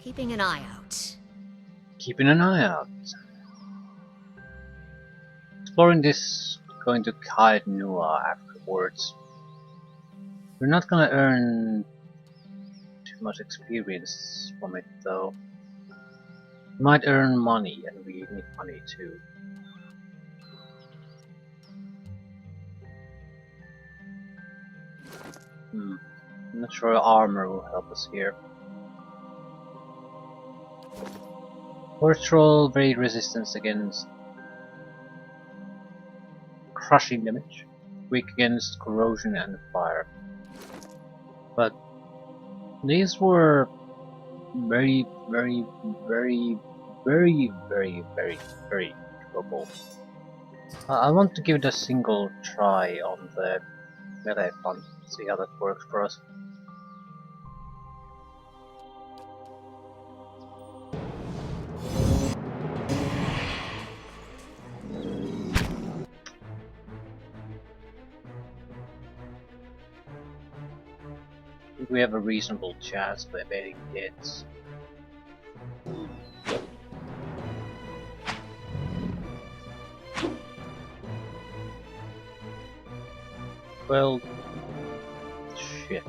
Keeping an eye out. Keeping an eye out. Exploring this, going to Kaid Nua afterwards. We're not gonna earn too much experience from it though. We might earn money, and we need money too. I'm not sure armor will help us here. Forest Troll, very resistant against crushing damage, weak against corrosion and fire. But these were very doable. I want to give it a single try on the melee front, see how that works for us. I think we have a reasonable chance of evading hits. Well, shit.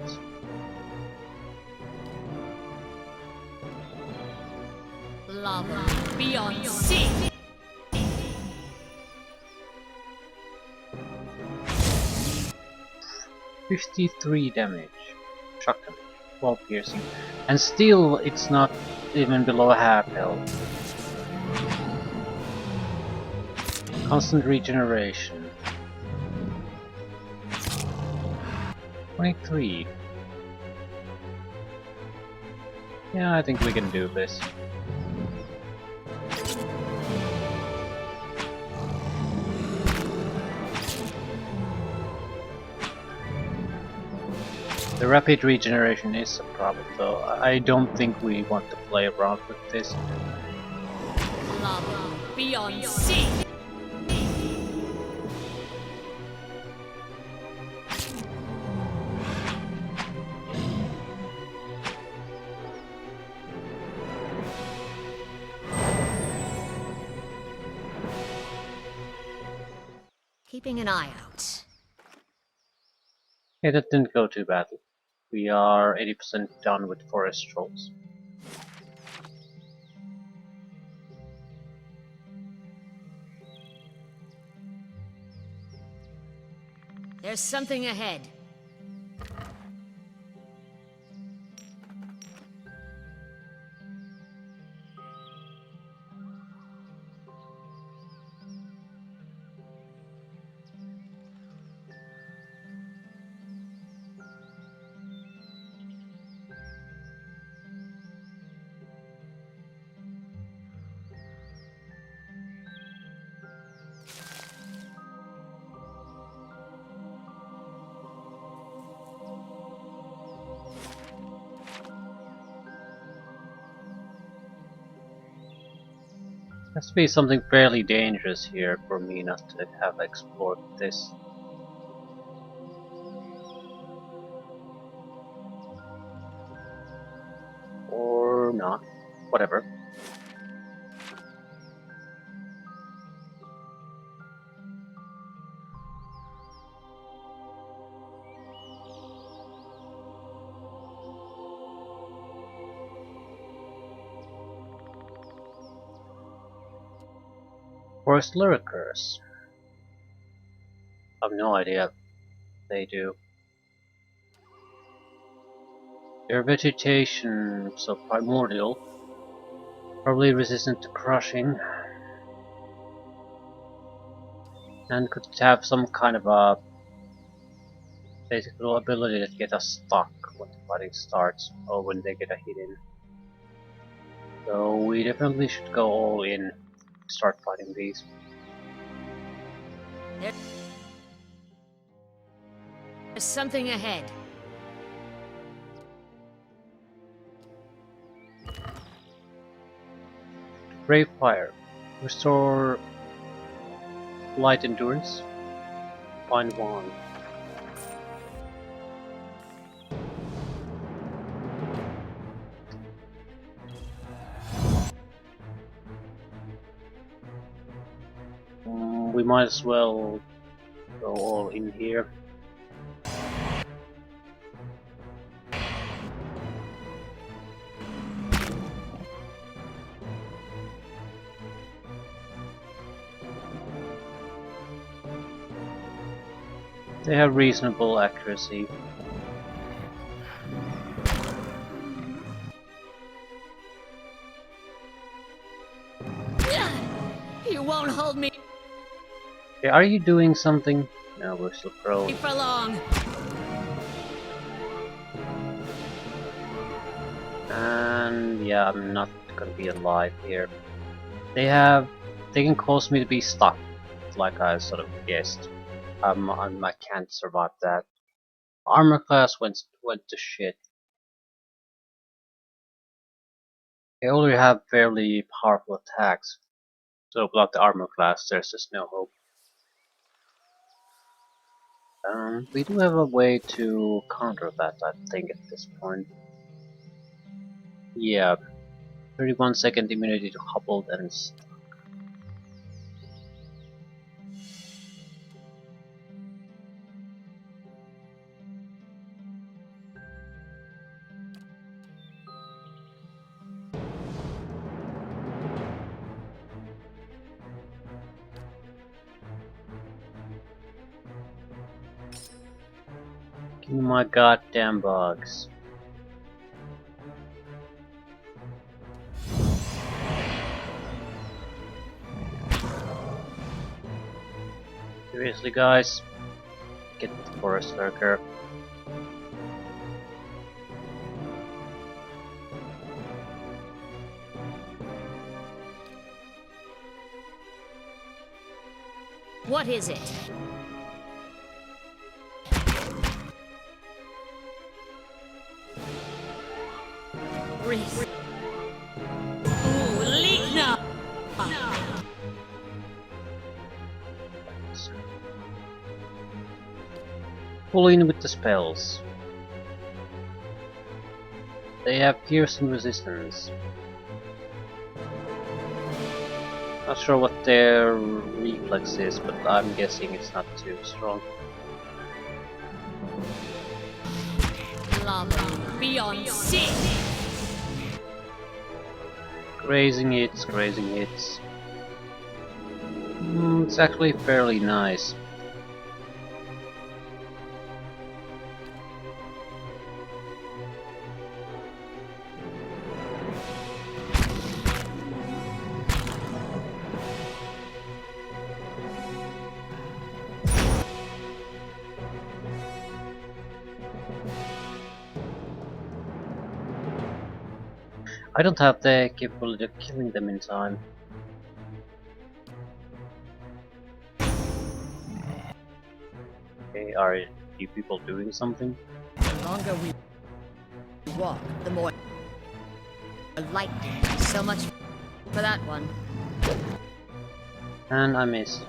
Lava beyond sea. $53 damage. Shock damage. 12 piercing. And still, it's not even below half health. Constant regeneration. 23. Yeah, I think we can do this. The rapid regeneration is a problem though. I don't think we want to play around with this. Lava beyond sea. Keeping an eye out. Okay, that didn't go too badly. We are 80% done with Forest Trolls. There's something ahead. Has to be something fairly dangerous here for me not to have explored this. Or not. Whatever. Forest Lurkers. I have no idea what they do. Their vegetation, so primordial, probably resistant to crushing, and could have some kind of a basic little ability that get us stuck when the fighting starts, or when they get a hit in. So we definitely should go all in, start fighting these. There's something ahead. Brave Fire. Restore light endurance. Find one. We might as well go all in here. They have reasonable accuracy. You won't hold me Okay, are you doing something? No, we're still prone. for long. And yeah, I'm not gonna be alive here. They can cause me to be stuck, like I sort of guessed. I can't survive that. Armor class went to shit. They only have fairly powerful attacks, so without the armor class, there's just no hope. We do have a way to counter that, I think, at this point. Yeah, 31-second immunity to hobbled and give me my goddamn bugs. Seriously, guys? Get the forest lurker. What is it? Breathe. Ooh, leak now. Pull in with the spells. They have piercing resistance. Not sure what their reflex is, but I'm guessing it's not too strong. Lava beyond sea. Grazing hits, grazing hits. It's actually fairly nice. I don't have the capability of killing them in time. Okay, are you people doing something? The longer we walk, the more lightning. So much for that one. And I missed.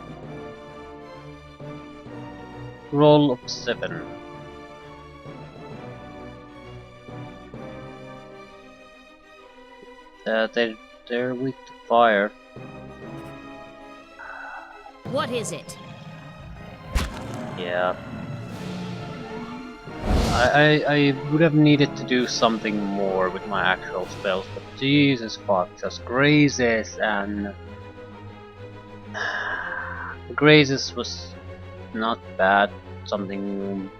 Roll of 7. They're weak to fire. What is it? Yeah. I would have needed to do something more with my actual spells, but Jesus fuck, just grazes and grazes was not bad, something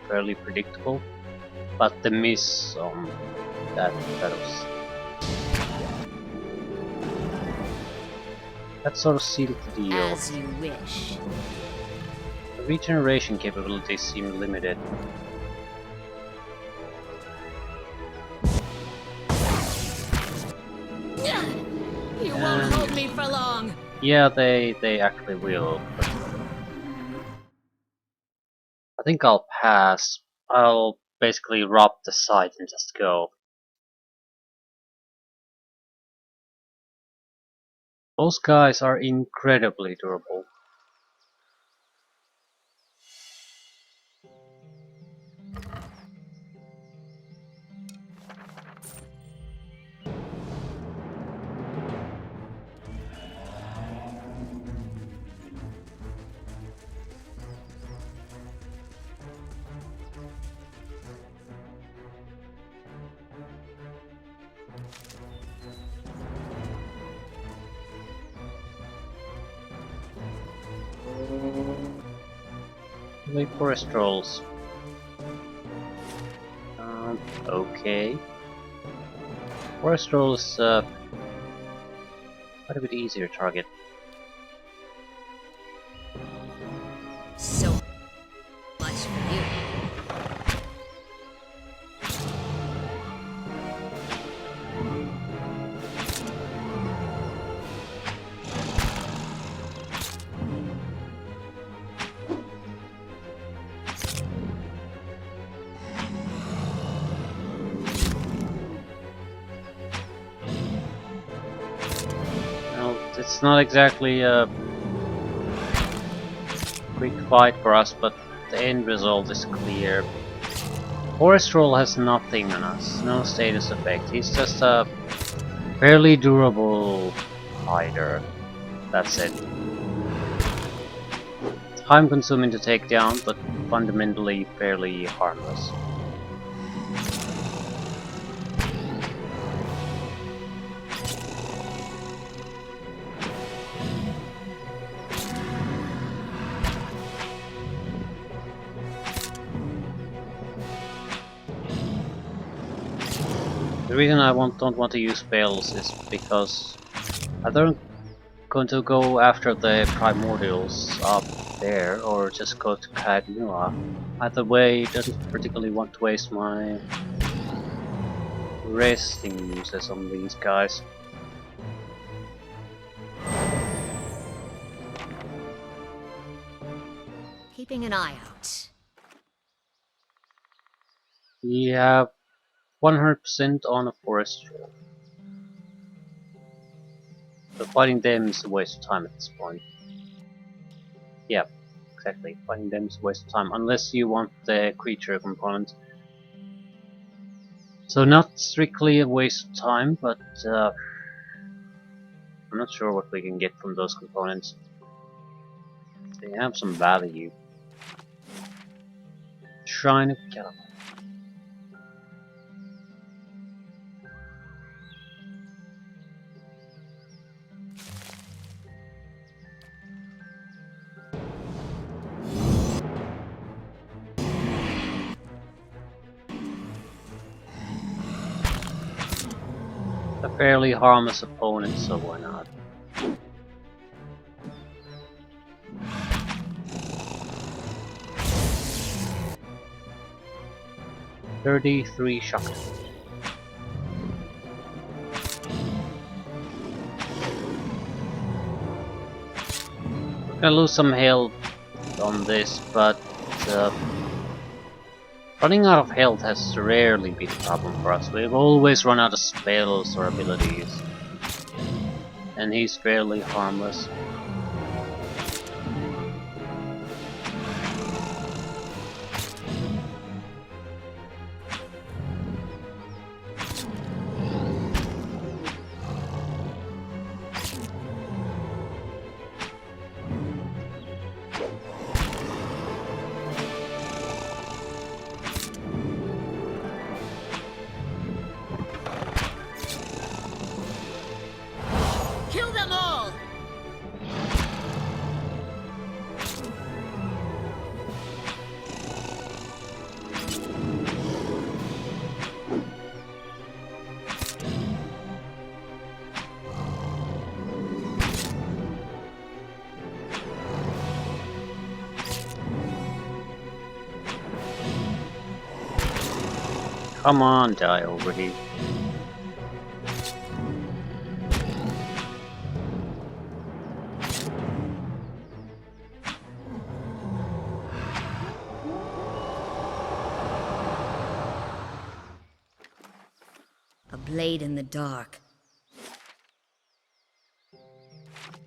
fairly predictable, but the miss that was that sort of sealed the deal. As you wish. The regeneration capabilities seem limited. You won't hold me for long. Yeah, they actually will. But I think I'll pass. I'll basically rob the site and just go. Those guys are incredibly durable. Actually, forest trolls. Okay. Forest trolls quite a bit easier target. So much for you. Well, it's not exactly a quick fight for us, but the end result is clear. Forest Troll has nothing on us, no status effect. He's just a fairly durable fighter. That's it. Time consuming to take down, but fundamentally fairly harmless. The reason I don't want to use spells is because I don't going to go after the primordials up there or just go to Kaedmula. Either way, doesn't particularly want to waste my resting uses on these guys. Keeping an eye out. We have 100% on a forest troll. So fighting them is a waste of time at this point. Yeah, exactly. Fighting them is a waste of time, unless you want the creature component. So not strictly a waste of time, but I'm not sure what we can get from those components. They have some value. Shrine of Caliban. A fairly harmless opponent, so why not? $33 shock. Gonna lose some health on this, but running out of health has rarely been a problem for us. We've always run out of spells or abilities. And he's fairly harmless. Kill them all! Come on, die already. A blade in the dark.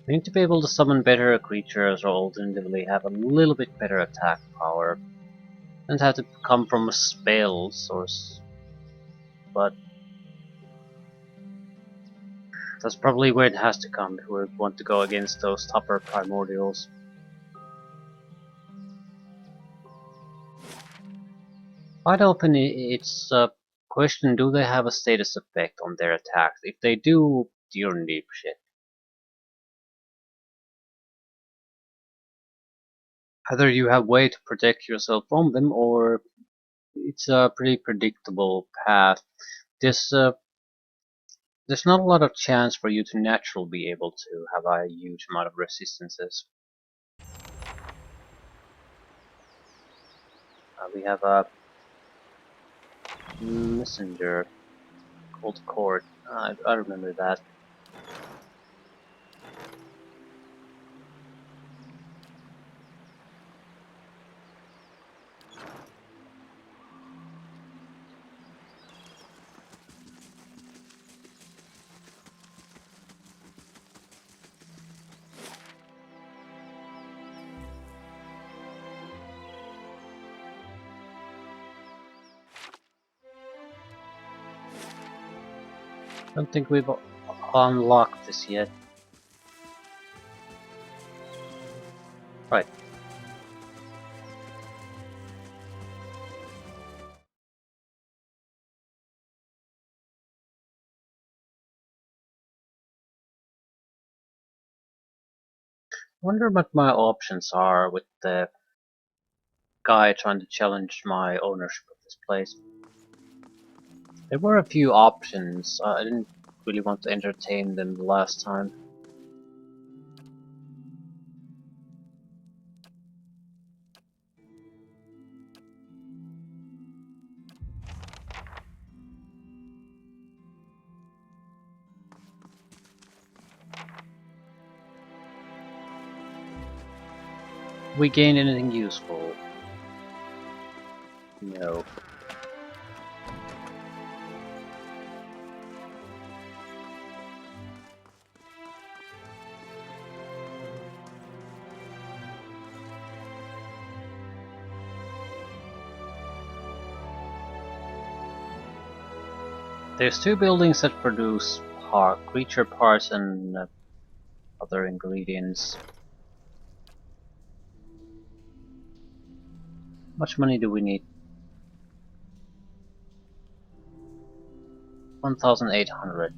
We need to be able to summon better creatures or alternatively have a little bit better attack power. Doesn't have to come from a spell source, but that's probably where it has to come if we want to go against those tougher primordials. Quite often it's a question, do they have a status effect on their attacks? If they do, you're in deep shit. Either you have way to protect yourself from them, or it's a pretty predictable path. There's there's not a lot of chance for you to naturally be able to have a huge amount of resistances. We have a messenger called Cord. I remember that. I don't think we've unlocked this yet. Right. Wonder what my options are with the guy trying to challenge my ownership of this place. There were a few options. I didn't really want to entertain them the last time. We gain anything useful? No. There's two buildings that produce creature parts and other ingredients. How much money do we need? 1,800.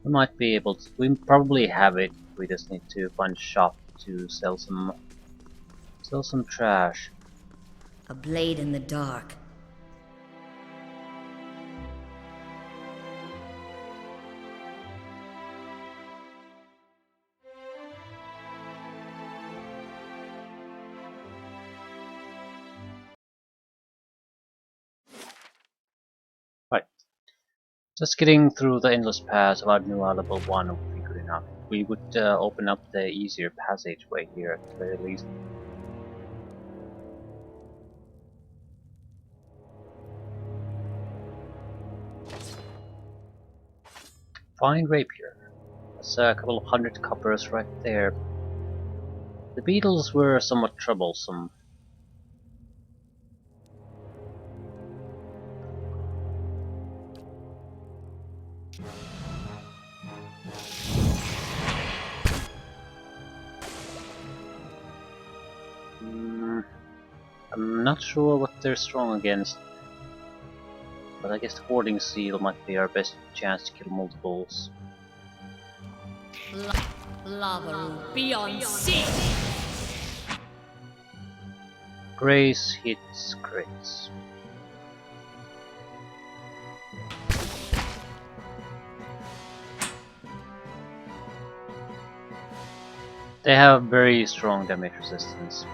We might be able to. We probably have it. We just need to find a shop to sell some trash. A blade in the dark. Right. Just getting through the endless pass about Nua level 1 would be good enough. We would open up the easier passageway here at the very least. Fine rapier. That's a couple of 100 coppers right there. The beetles were somewhat troublesome. I'm not sure what they're strong against, but I guess the Hoarding Seal might be our best chance to kill multiples. Lavaru, be on scene! Grace hits crits. They have very strong damage resistance.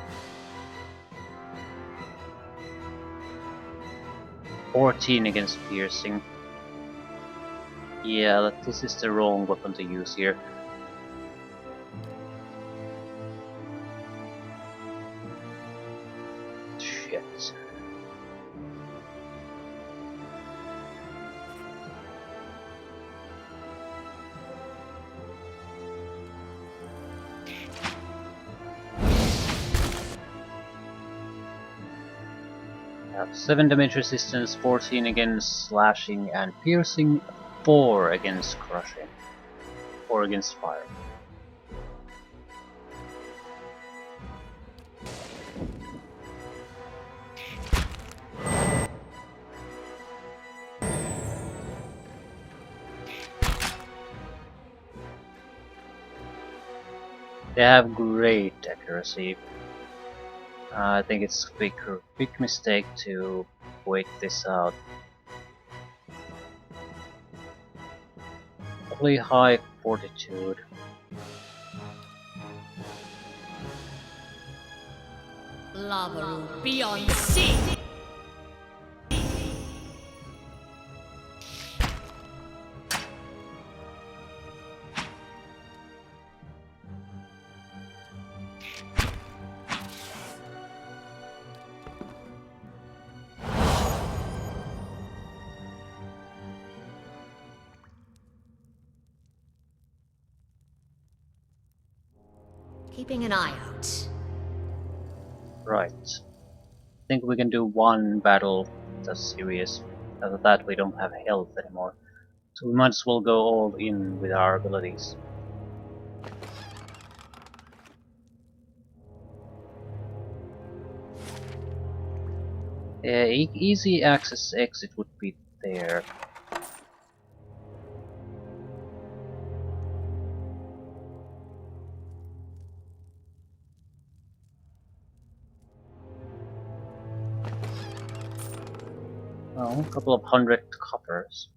14 against piercing. Yeah, this is the wrong weapon to use here. Shit. Have 7 damage resistance, 14 against slashing and piercing, 4 against crushing, 4 against fire. They have great accuracy. I think it's a big mistake to wait this out. Probably high fortitude. Lavaru beyond sea. Keeping an eye out. Right. I think we can do one battle that's serious. After that we don't have health anymore. So we might as well go all in with our abilities. Yeah, easy access exit would be there. Oh, a couple of 100 coppers.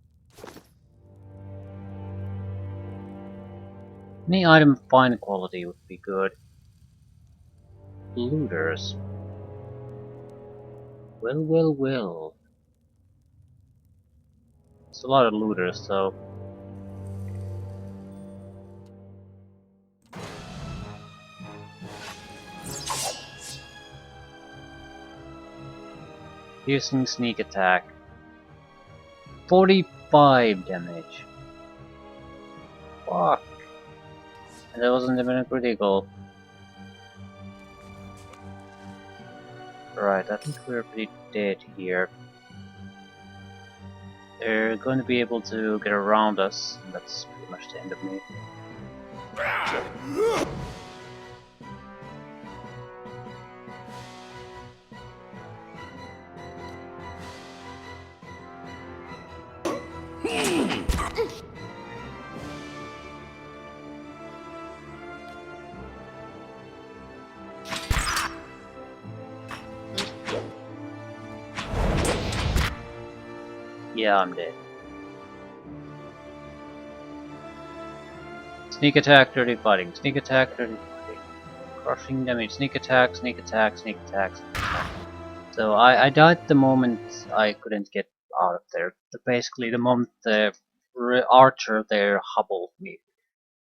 Any item of fine quality would be good. Looters. Well, well, well. It's a lot of looters, though. Piercing sneak attack. 45 damage. Fuck. And that wasn't even a critical. Right, I think we're pretty dead here. They're going to be able to get around us, and that's pretty much the end of me. Yeah, I'm dead. Sneak attack, dirty fighting. Sneak attack, dirty fighting. Crushing damage. Sneak attack, sneak attack, sneak attack, sneak attack. So I died the moment I couldn't get out of there. Basically, the moment the archer there hobbled me.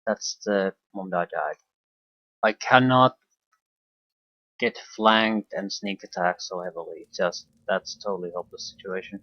That's the moment I died. I cannot get flanked and sneak attack so heavily. Just that's a totally hopeless situation.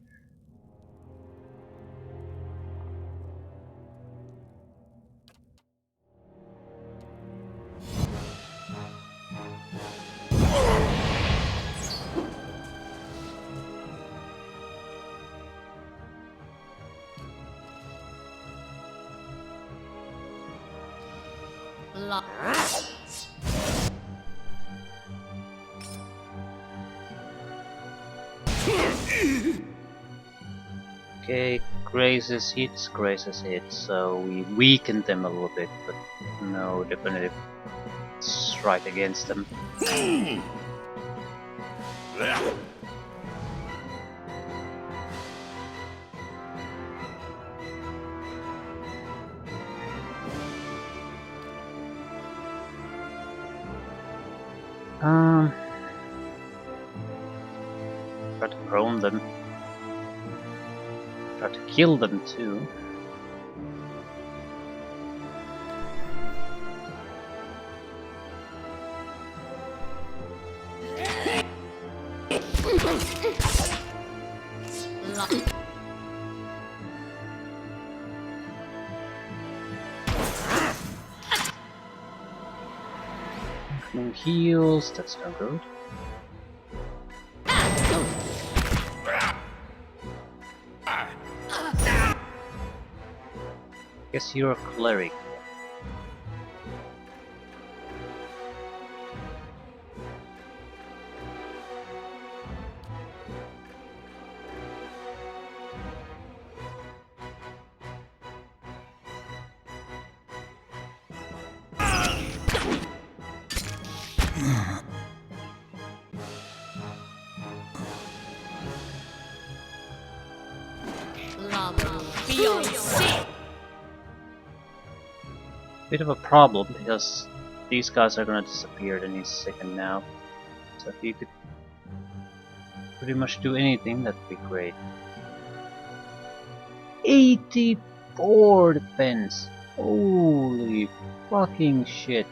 Okay, grazes hits, so we weakened them a little bit, but no definitive strike against them. Try to prone them. Try to kill them too. No heals, that's no good. Guess you're a cleric. Beyond sea. Bit of a problem because these guys are gonna disappear any second now. So if you could pretty much do anything, that'd be great. 84 defense! Holy fucking shit!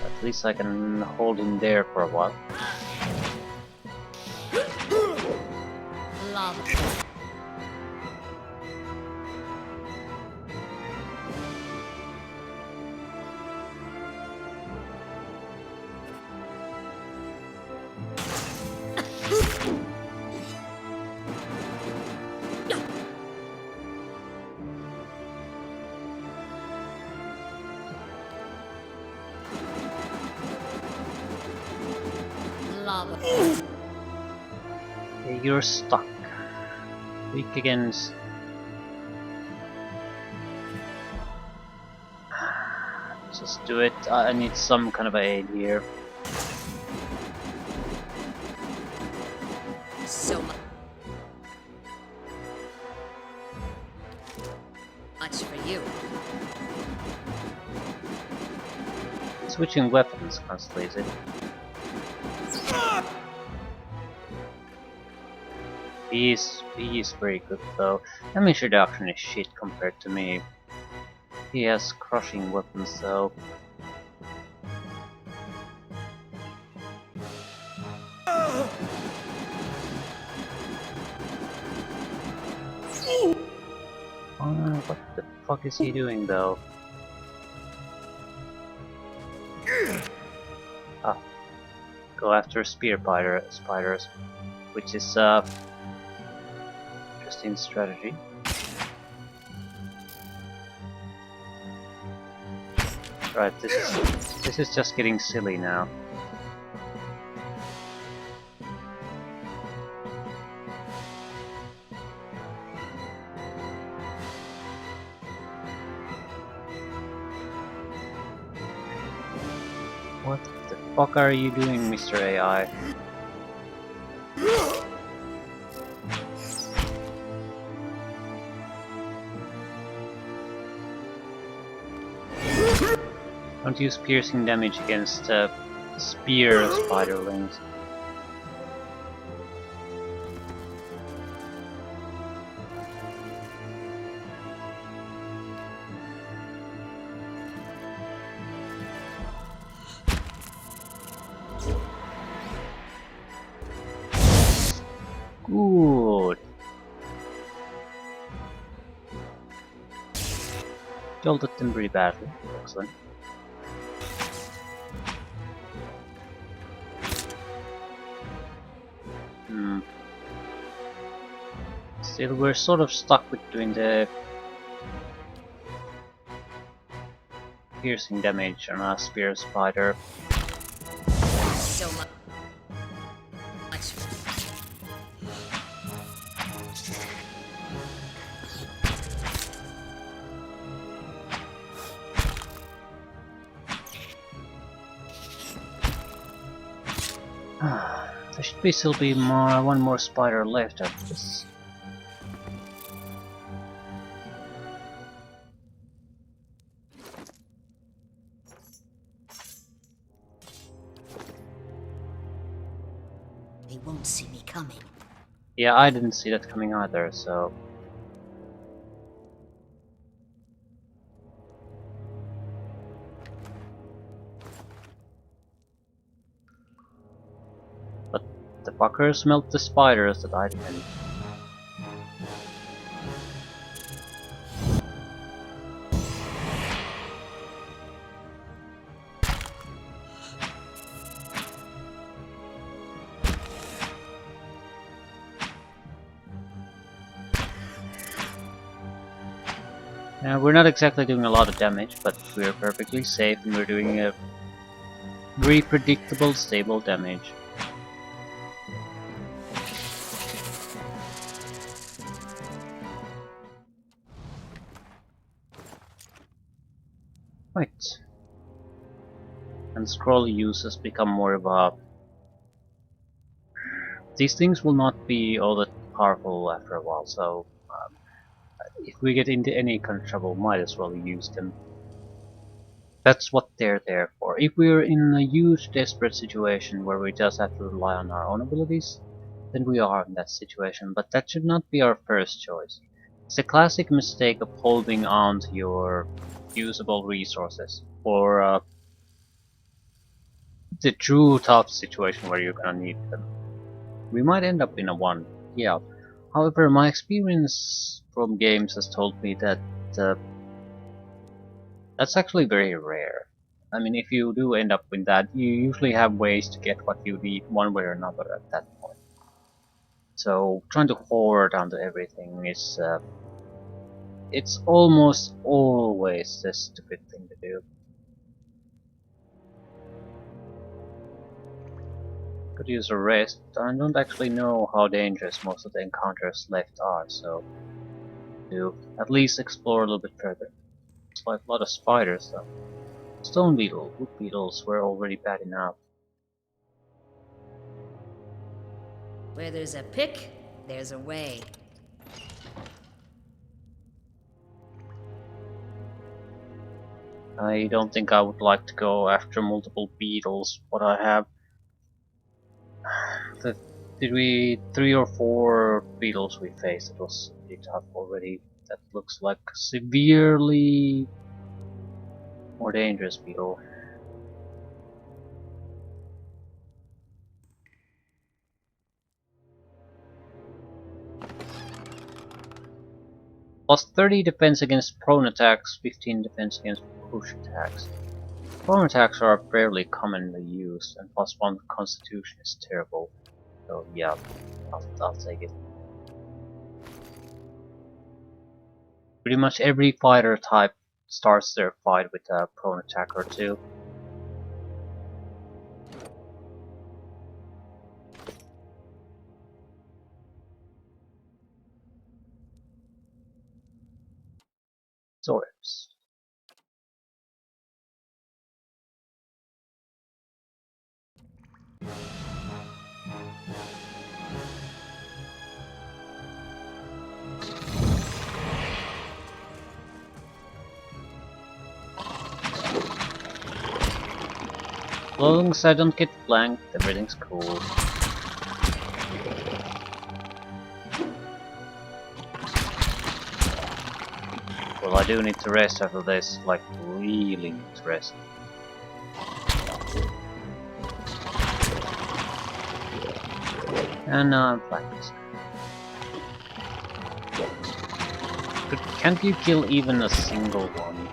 At least I can hold him there for a while. Lava. Lava. Okay, you're stuck. Weak against... Just do it. I need some kind of aid here. So much for you. Switching weapons constantly, is it? He is very good though. Damage reduction is shit compared to me. He has crushing weapons though. What the fuck is he doing though? Ah, go after spiders, which is interesting strategy. Right, this is just getting silly now. What the fuck are you doing, Mr. AI? Don't use piercing damage against spear spiderlings. Good. Jolted them pretty badly. Excellent. Still, we're sort of stuck with doing the piercing damage on a spear spider. So much. There should be still be one more spider left after this. They won't see me coming. Yeah, I didn't see that coming either, so... But the fuckers melt the spiders that I didn't. We're not exactly doing a lot of damage, but we're perfectly safe and we're doing a very predictable, stable damage. Right. And scroll use has become more of a these things will not be all that powerful after a while, so if we get into any kind of trouble, might as well use them. That's what they're there for. If we're in a huge desperate situation where we just have to rely on our own abilities, then we are in that situation, but that should not be our first choice. It's a classic mistake of holding on to your usable resources for the true tough situation where you're gonna need them. We might end up in a one, yeah. However, my experience from games has told me that uh, that's actually very rare. I mean, if you do end up with that, you usually have ways to get what you need one way or another at that point. So trying to hoard onto everything is, it's almost always the stupid thing to do. Could use a rest. I don't actually know how dangerous most of the encounters left are, so to at least explore a little bit further. It's like a lot of spiders though. Stone beetle, wood beetles were already bad enough. Where there's a pick, there's a way. I don't think I would like to go after multiple beetles. What I have, the, did we 3 or 4 beetles we faced? It was pretty tough already. That looks like severely more dangerous beetle. Plus 30 defense against prone attacks, 15 defense against push attacks. Prone attacks are fairly commonly used, and plus 1 constitution is terrible. So yeah, I'll take it. Pretty much every fighter type starts their fight with a prone attack or two. Swords. As long as I don't get flanked, everything's cool. Well, I do need to rest after this, like really need to rest. And now I'm flanked. Can't you kill even a single one?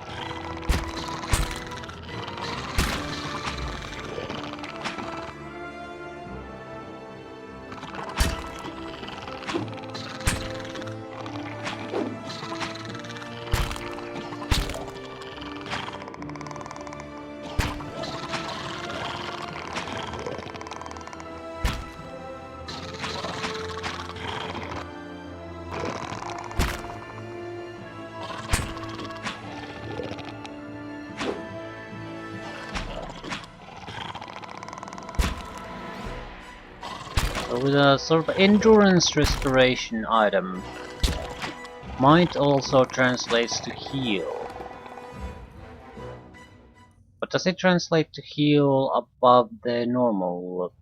So with a sort of endurance restoration item, might also translates to heal. But does it translate to heal above the normal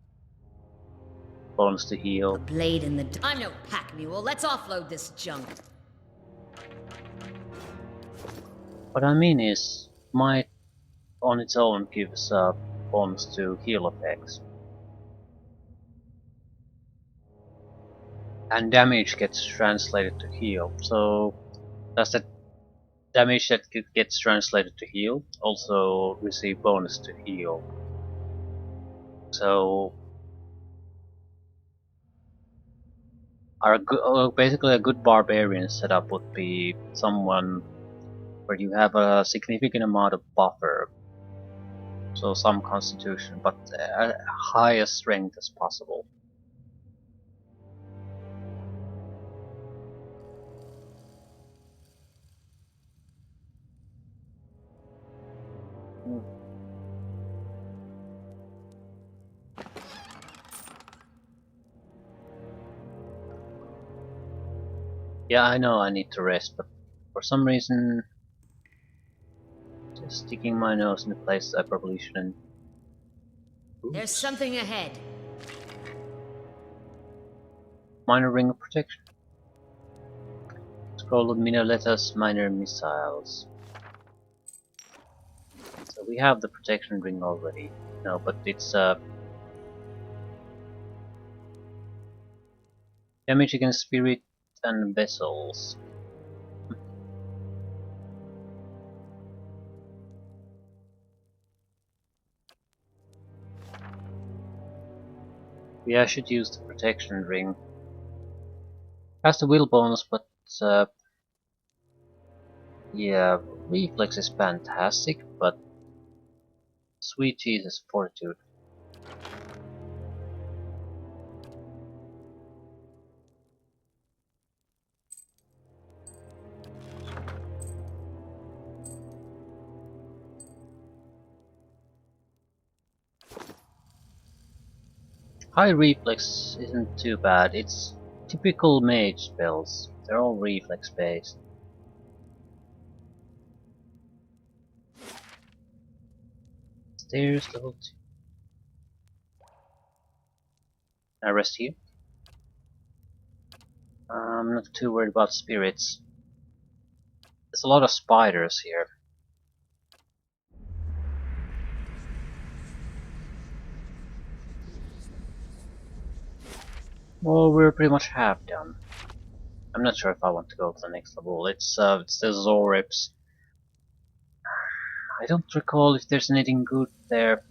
bonus to A heal? blade in the. I'm no pack mule. Let's offload this junk. What I mean is, might on its own gives a bonus to heal effects. And damage gets translated to heal. So does that damage that gets translated to heal also receive bonus to heal? So basically a good barbarian setup would be someone where you have a significant amount of buffer, so some constitution, but highest strength as possible. Yeah, I know I need to rest, but for some reason, just sticking my nose in a place I probably shouldn't. There's Oops. something ahead. Minor ring of protection. Scroll of Minoleta's minor missiles. So we have the protection ring already. No, but it's damage against spirit and vessels. Yeah, I should use the protection ring. Has the will bonus, but yeah, reflex is fantastic, but sweet cheese is fortitude. High reflex isn't too bad. It's typical mage spells. They're all reflex based. Stairs level 2. I rest here. I'm not too worried about spirits. There's a lot of spiders here. Well, we're pretty much half done. I'm not sure if I want to go to the next level. It's the Zorips. I don't recall if there's anything good there.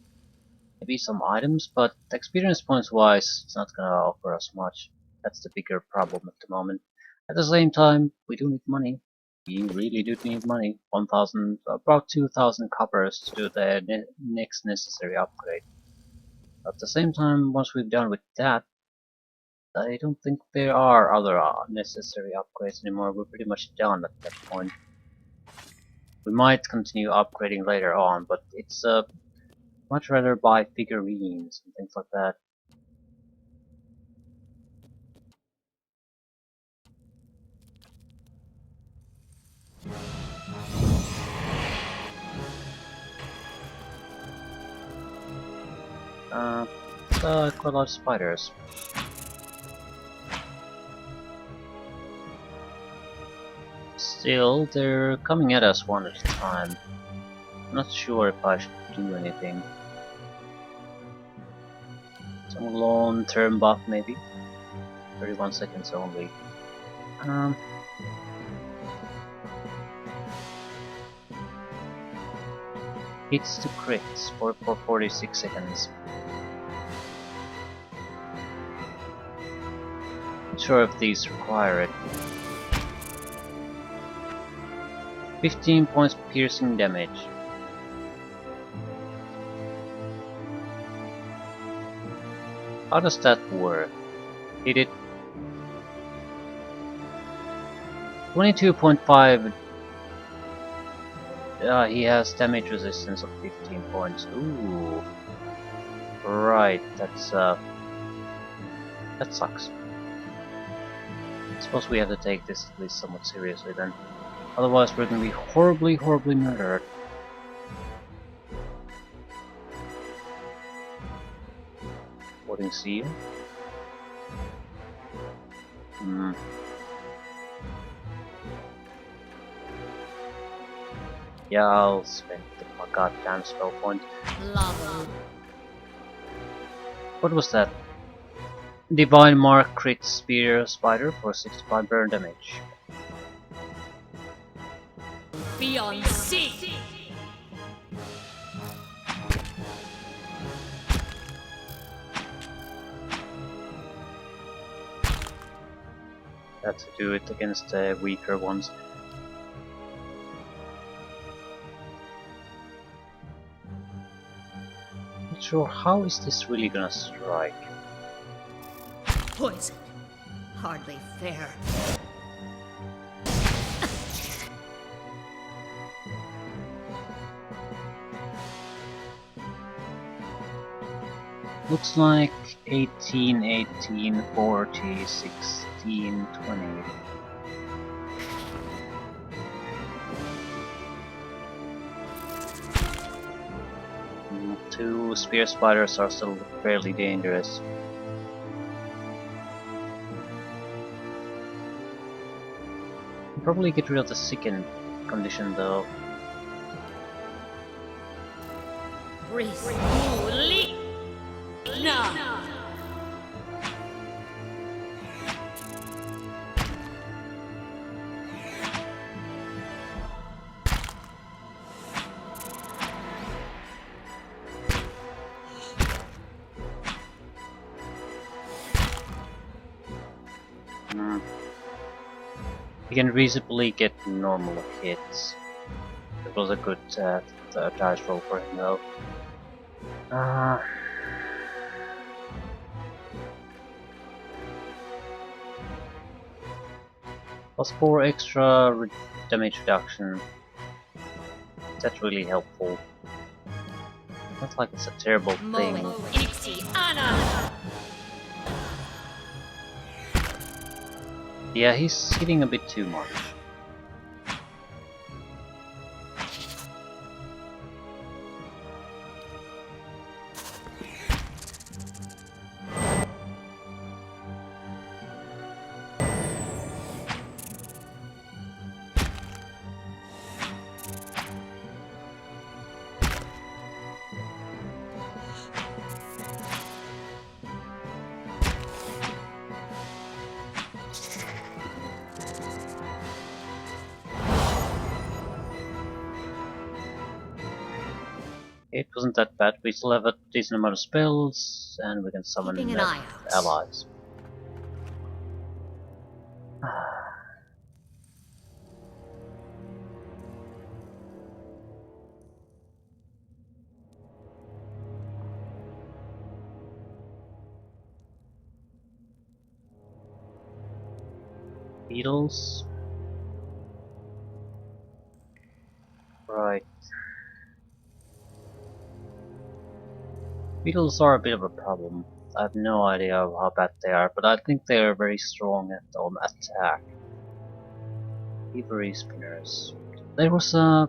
Maybe some items, but experience points wise, it's not gonna offer us much. That's the bigger problem at the moment. At the same time, we do need money. We really do need money. 1,000, about 2,000 coppers to do the next necessary upgrade. At the same time, once we've done with that, I don't think there are other necessary upgrades anymore. We're pretty much done at that point. We might continue upgrading later on, but it's much rather buy figurines and things like that. Quite a lot of spiders. Still, they're coming at us one at a time. I'm not sure if I should do anything. Some long-term buff, maybe. 31 seconds only. Hits to crits for 46 seconds. Not sure if these require it. 15 points piercing damage. How does that work? Hit it. 22.5. He has damage resistance of 15 points. Ooh. Right, that sucks. I suppose we have to take this at least somewhat seriously then. Otherwise we're gonna be horribly, horribly murdered. Warding seal. Yeah, I'll spend my goddamn spell point. Lava. What was that? Divine Mark crit spear spider for 65 burn damage. Beyond sea. That's to do it against the weaker ones. Not sure how is this really gonna strike. Poison. Hardly fair. Looks like 18, 18, 40, 16, 20. 2 spear spiders are still fairly dangerous. I'll probably get rid of the sicken condition though. You can reasonably get normal hits. It was a good dice roll for him though. Plus 4 extra damage reduction. That's really helpful. Not like it's a terrible thing. Yeah, he's hitting a bit too much. It wasn't that bad. We still have a decent amount of spells, and we can summon allies. Beetles. Right. Beetles are a bit of a problem. I have no idea how bad they are, but I think they are very strong at attack. Thievery spinners. There was a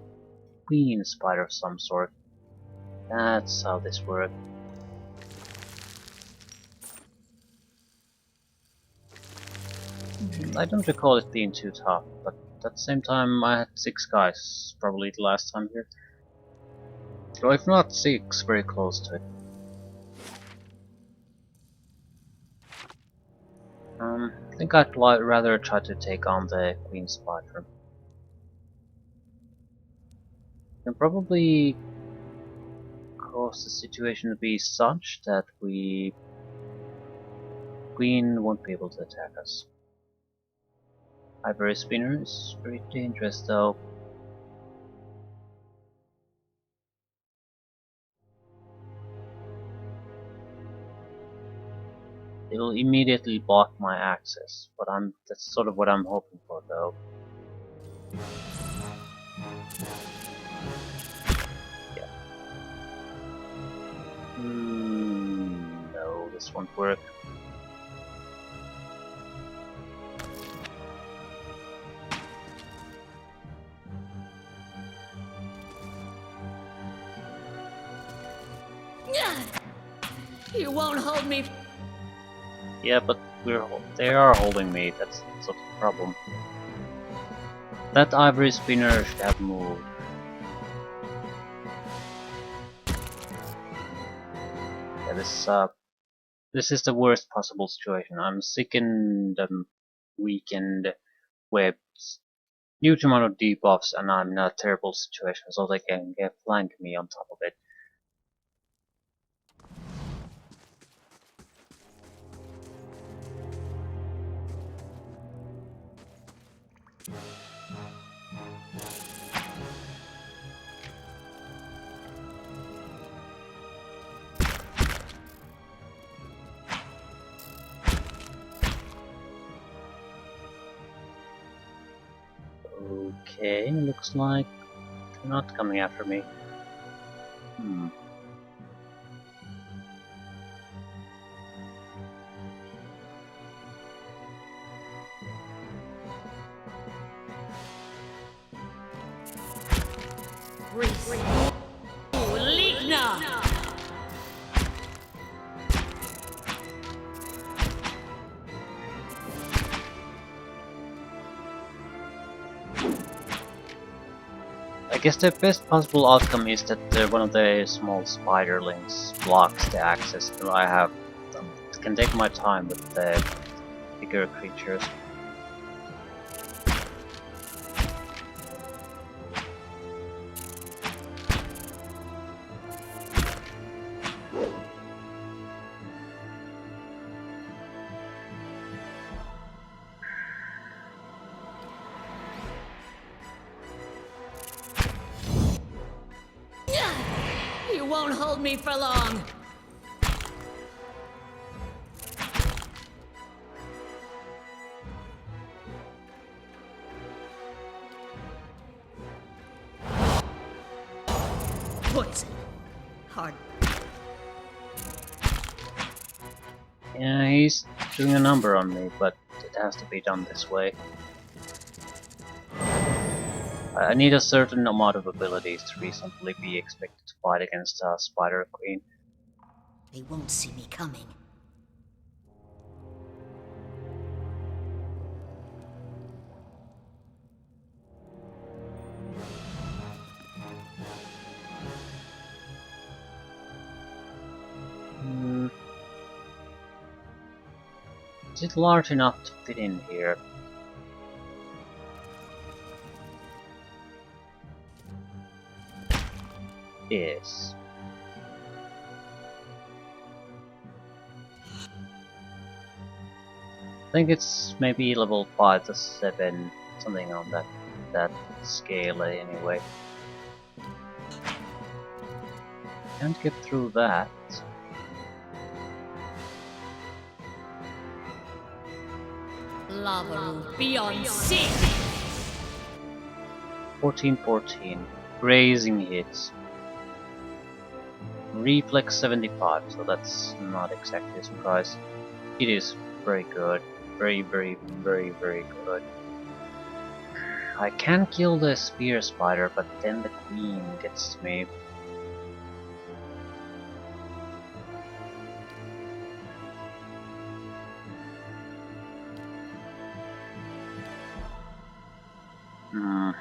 queen spider of some sort. That's how this worked. I don't recall it being too tough, but at the same time I had 6 guys, probably the last time here. Or if not 6, very close to it. I think I'd rather try to take on the queen spider. Can probably cause the situation to be such that queen won't be able to attack us. Ivory spinner is very dangerous though. It'll immediately block my access, but that's sort of what I'm hoping for though. Yeah. No, this won't work. You won't hold me. Yeah, but they are holding me, that's sort of the problem. That ivory spinner should have moved. Yeah, this is the worst possible situation. I'm sickened, weakened, with huge amount of debuffs, and I'm in a terrible situation, so they can flank me on top of it. Okay, looks like they're not coming after me. guess the best possible outcome is that one of the small spiderlings blocks the access, so I can take my time with the bigger creatures. You won't hold me for long. Poison. Hard. Yeah, he's doing a number on me, but it has to be done this way. I need a certain amount of abilities to reasonably be expected to fight against a Spider Queen. They won't see me coming. Is it large enough to fit in here? Yes. I think it's maybe level 5 to 7, something on that scale anyway. Can't get through that. Lava room beyond sea. 14-14. Grazing hits. Reflex 75, so that's not exactly a surprise. It is very good. Very good. I can kill the spear spider, but then the queen gets me. I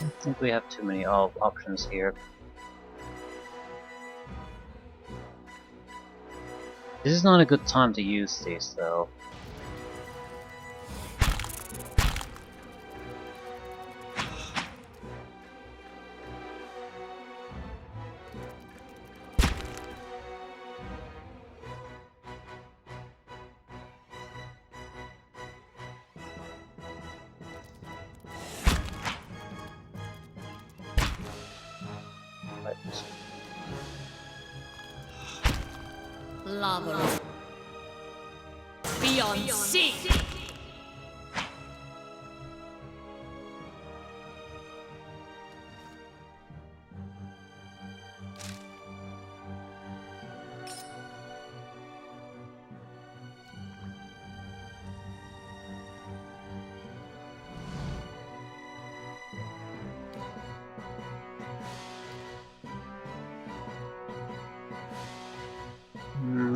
don't think we have too many options here. This is not a good time to use these though. Lava room beyond sea.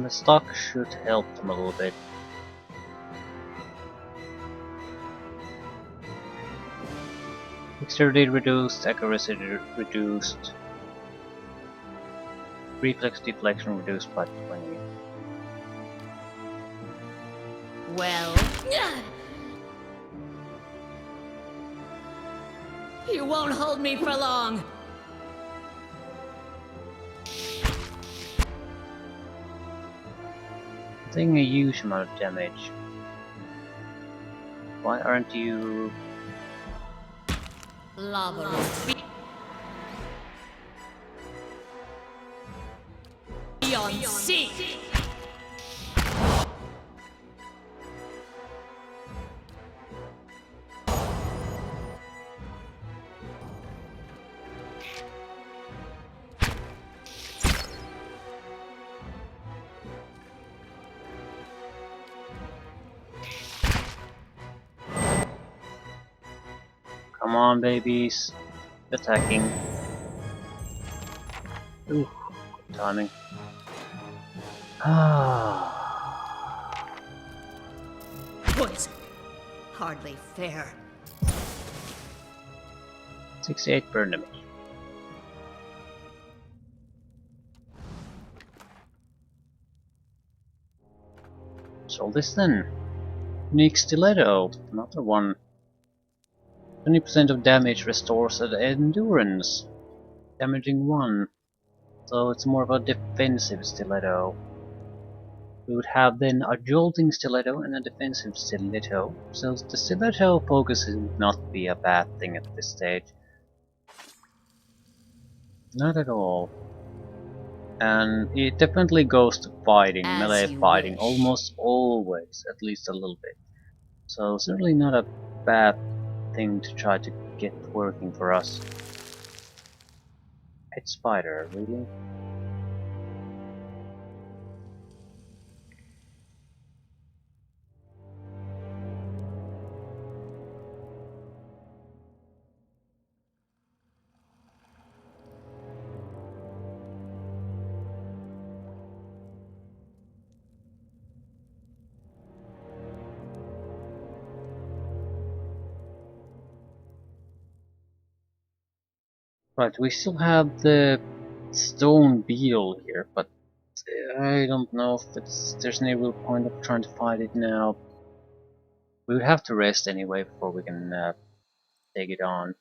The stock should help them a little bit. Dexterity reduced, accuracy reduced, reflex deflection reduced by 20. Well, you won't hold me for long. Doing a huge amount of damage. Why aren't you... Lava room beyond sea. Come on, babies. Attacking. Ooh, good timing. Poison. Hardly fair. 68 burn damage. So this then. Unique Stiletto, another one. 20% of damage restores at endurance, damaging 1. So it's more of a defensive stiletto. We would have then a jolting stiletto and a defensive stiletto. So the stiletto focus would not be a bad thing at this stage. Not at all. And it definitely goes to fighting, As melee you fighting, wish. almost always, at least a little bit. So certainly not a bad thing to try to get working for us. Pet spider, really? Right, we still have the stone beetle here, but I don't know if there's any real point of trying to fight it now. We would have to rest anyway before we can take it on.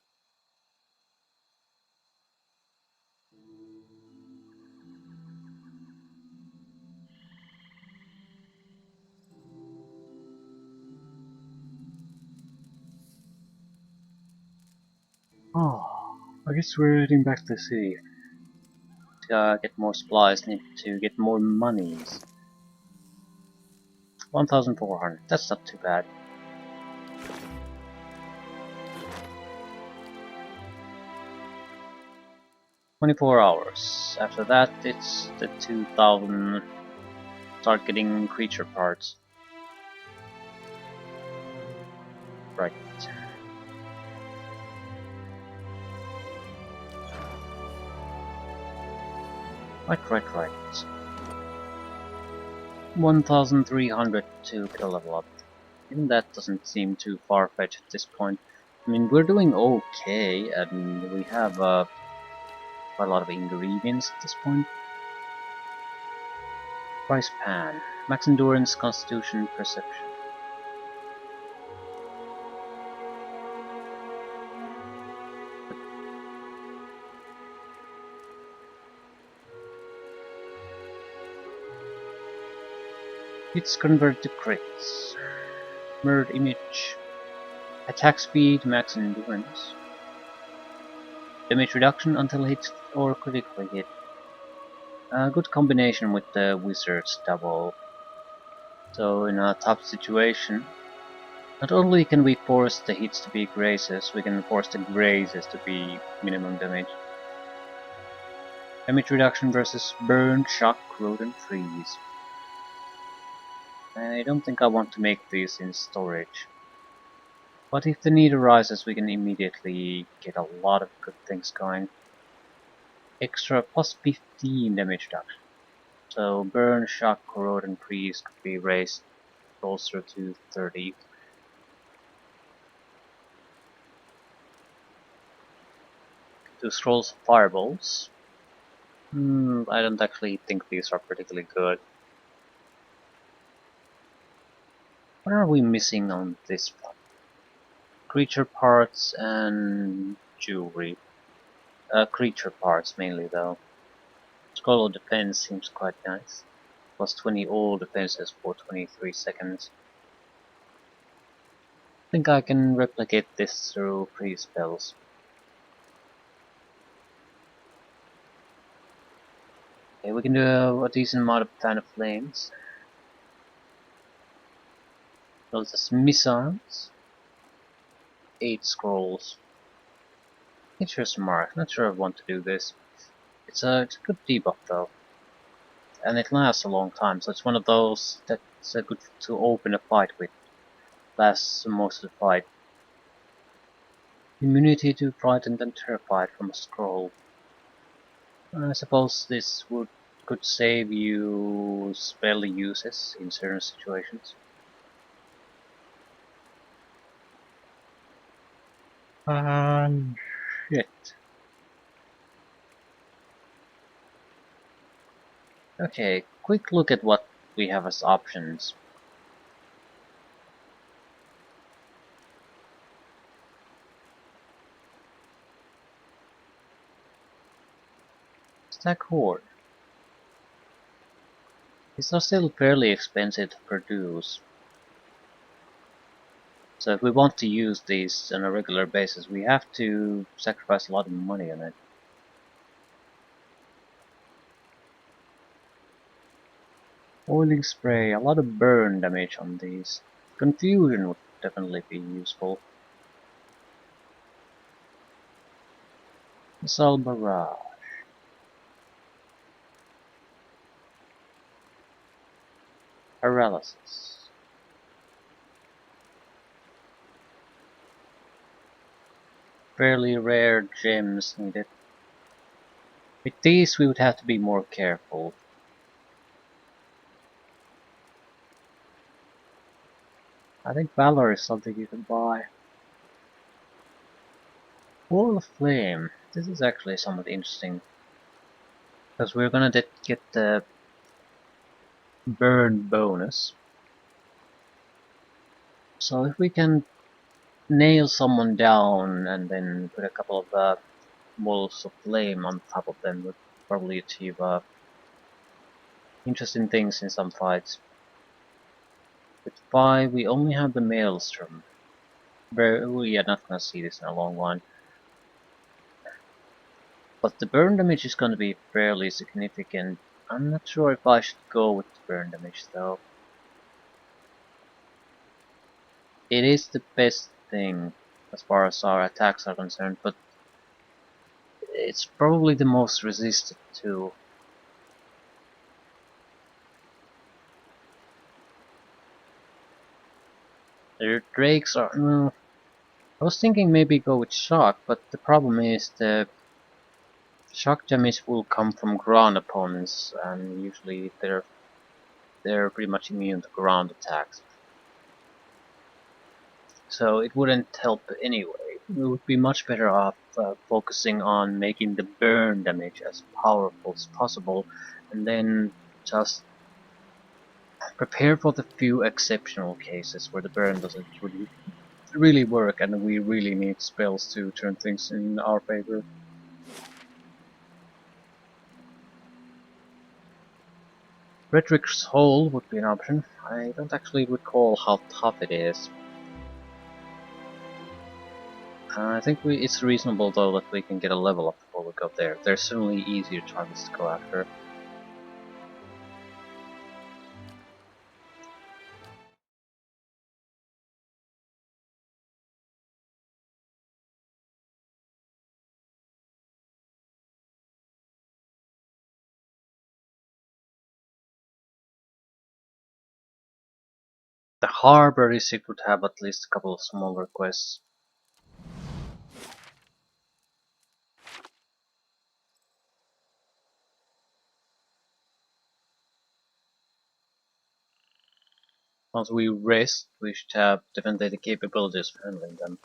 Oh, I guess we're heading back to the city. To get more supplies, need to get more monies. 1,400, that's not too bad. "24 hours. After that, it's the 2,000. Start getting creature parts. Right. Right. 1,300 to get a level up. Even that doesn't seem too far-fetched at this point. I mean, we're doing okay, and we have quite a lot of ingredients at this point. Price pan. Max endurance, constitution, perception. Hits convert to crits. Mirrored image. Attack speed, max endurance. Damage reduction until hit or critically hit. A good combination with the wizard's double. So in a tough situation, not only can we force the hits to be grazes, we can force the grazes to be minimum damage. Damage reduction versus burn, shock, corrode, and freeze. I don't think I want to make these in storage. But if the need arises, we can immediately get a lot of good things going. Extra plus 15 damage reduction. So burn, shock, corrode, and freeze could be raised closer to 30. Two scrolls of fireballs. I don't actually think these are particularly good. What are we missing on this one? Creature parts and jewelry. Creature parts mainly though. Scroll of defense seems quite nice. Plus 20 all defenses for 23 seconds. I think I can replicate this through free spells. Okay, we can do a decent amount of Fan of Flames. Those are missiles. 8 scrolls. Nature's Mark, not sure I want to do this. It's a good debuff though. And it lasts a long time, so it's one of those that's good to open a fight with. Lasts most of the fight. Immunity to frightened and terrified from a scroll. I suppose this could save you spell uses in certain situations. shit. Okay, quick look at what we have as options. Stack Horde. These are still fairly expensive to produce. So if we want to use these on a regular basis, we have to sacrifice a lot of money on it. Oiling spray, a lot of burn damage on these. Confusion would definitely be useful. Missile barrage. Paralysis. Fairly rare gems needed. With these we would have to be more careful. I think Valor is something you can buy. Wall of Flame. This is actually somewhat interesting. Because we're gonna get the burn bonus. So if we can nail someone down and then put a couple of walls of flame on top of them, would probably achieve interesting things in some fights. With 5 we only have the Maelstrom. We are not gonna see this in a long one. But the burn damage is gonna be fairly significant. I'm not sure if I should go with the burn damage though. It is the best thing as far as our attacks are concerned, but it's probably the most resistant too. The drakes are... I was thinking maybe go with shock, but the problem is the shock damage will come from ground opponents, and usually they're pretty much immune to ground attacks. So it wouldn't help anyway. We would be much better off focusing on making the burn damage as powerful as possible, and then just prepare for the few exceptional cases where the burn doesn't really work and we really need spells to turn things in our favor. Rhetoric's Hole would be an option. I don't actually recall how tough it is. I think it's reasonable though that we can get a level up before we go there. They're certainly easier targets to go after. The Harbor District would have at least a couple of smaller quests. Once we rest, we should have definitely the capabilities of handling them.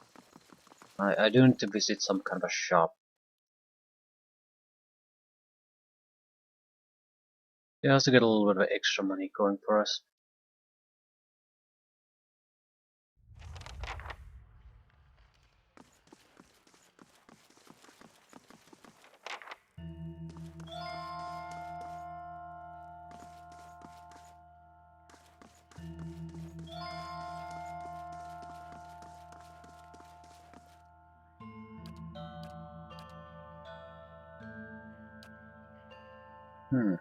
I do need to visit some kind of a shop. Just to get a little bit of extra money going for us. Hmm.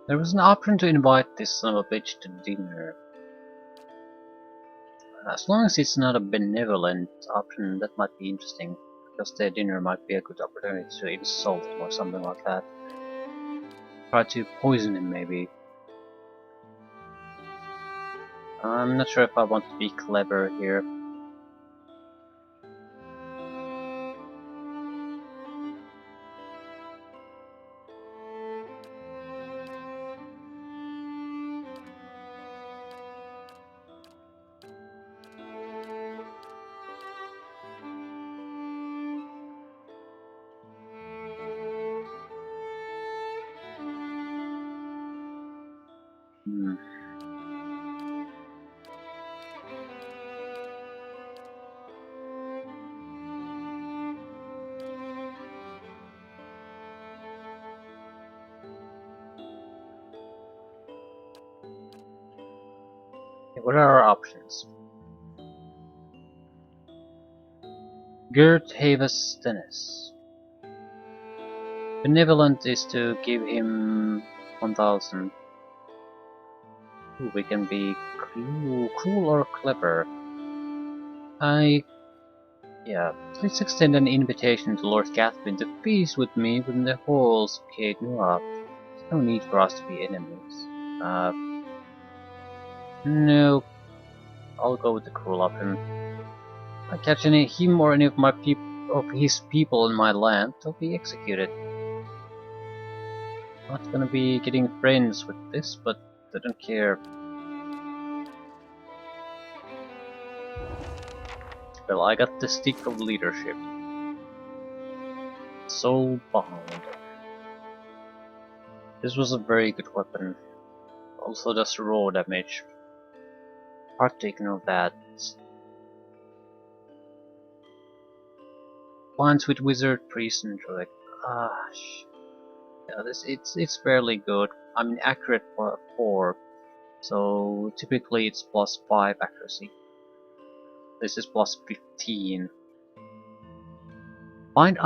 There was an option to invite this son of a bitch to dinner. As long as it's not a benevolent option, that might be interesting. because their dinner might be a good opportunity to insult him or something like that. Try to poison him, maybe. I'm not sure if I want to be clever here. Hmm. What are our options? Gert Havas Dennis. Benevolent is to give him 1000. Ooh, we can be cruel or clever. Yeah, please extend an invitation to Lord Gathwin to feast with me when the halls of Caed Nuab. There's no need for us to be enemies. No, I'll go with the cruel option. If I catch him or any of his people in my land, they'll be executed. Not gonna be getting friends with this, but I don't care. Well, I got the stick of leadership. Soul Bound. This was a very good weapon. Also does raw damage. Partaking of that. Binds with Wizard, Priest, and Druid. Yeah, it's fairly good. I mean, accurate for 4, so typically it's plus 5 accuracy. This is plus 15. Find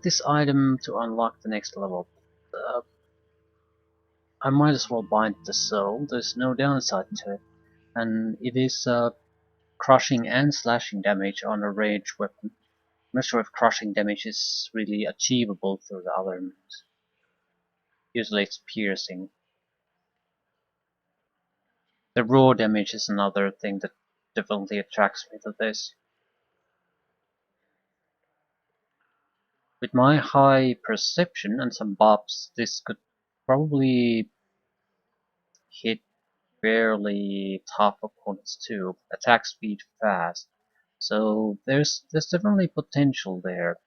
this item to unlock the next level. I might as well bind the soul. There's no downside to it, and it is crushing and slashing damage on a ranged weapon. I'm not sure if crushing damage is really achievable through the other means. Usually it's piercing. The raw damage is another thing that definitely attracts me to this. With my high perception and some buffs, this could probably hit fairly tough opponents too. Attack speed fast. So there's definitely potential there.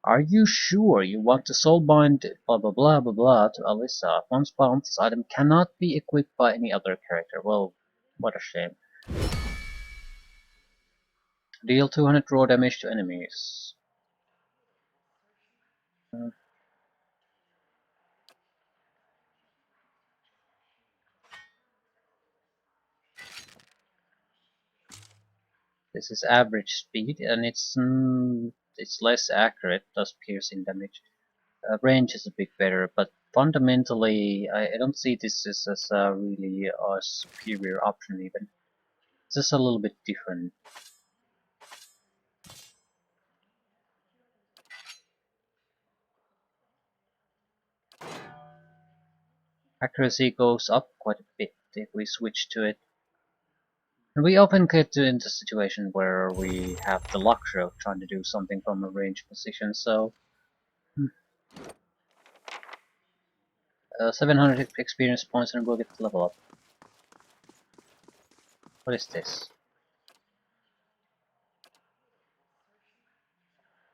Are you sure you want to soulbind blah blah blah blah blah to Alyssa? Once bound, this item cannot be equipped by any other character. Well, what a shame. Deal 200 raw damage to enemies. This is average speed, and it's less accurate, does piercing damage. Range is a bit better, but fundamentally, I don't see this as a really superior option even. It's just a little bit different. Accuracy goes up quite a bit if we switch to it. And we often get into a situation where we have the luxury of trying to do something from a range position, so 700 experience points and we'll get the level up. What is this?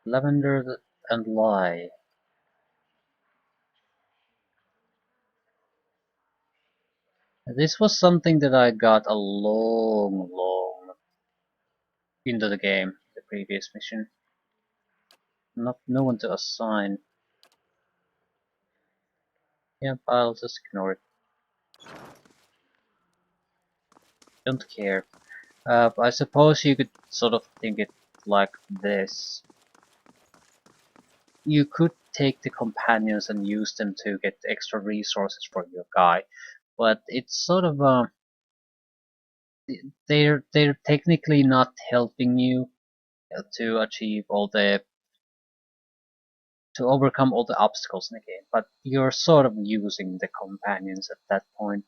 Lavender and Lye. This was something that I got a long into the game, the previous mission. No one to assign. Yep, I'll just ignore it. Don't care. I suppose you could sort of think it like this. You could take the companions and use them to get extra resources for your guy, but it's sort of they're technically not helping you to achieve all the to overcome all the obstacles in the game, but you're sort of using the companions at that point.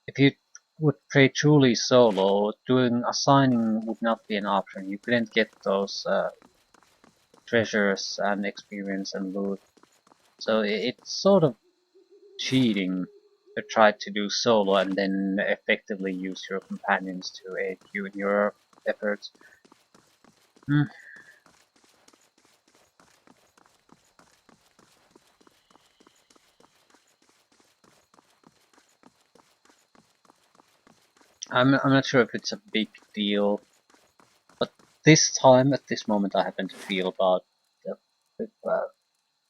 If you would play truly solo, doing assigning would not be an option. You couldn't get those treasures and experience and loot. So it's sort of cheating to try to do solo and then effectively use your companions to aid you in your efforts. Hmm. I'm not sure if it's a big deal, but this time, at this moment, I happen to feel about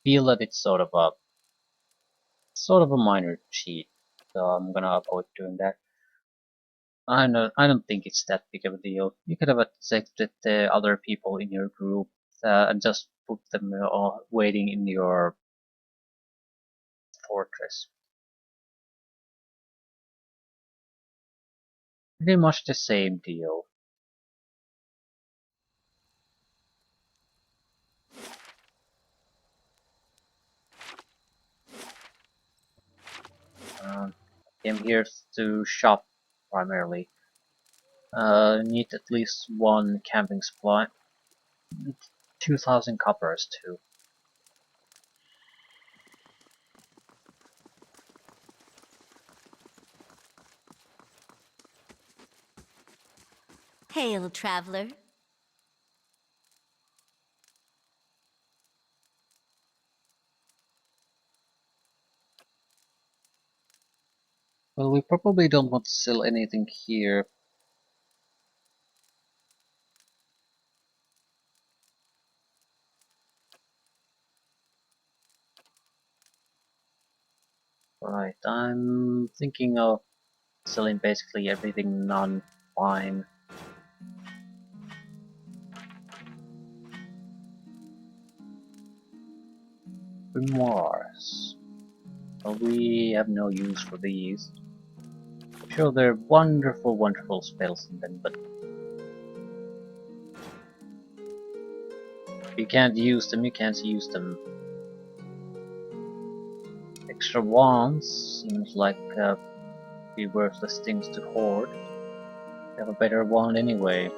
feel that it's sort of a minor cheat. So I'm gonna avoid doing that. I don't think it's that big of a deal. You could have accepted the other people in your group and just put them waiting in your fortress. Pretty much the same deal. Came here to shop primarily. Need at least one camping supply. 2,000 coppers too. Hail, traveler. Well, we probably don't want to sell anything here. Right, I'm thinking of selling basically everything non-fine. Grimoires. Well, we have no use for these. Sure, they're wonderful, wonderful spells in them, but if you can't use them, you can't use them. Extra wands seems like be worthless things to hoard. You have a better wand anyway.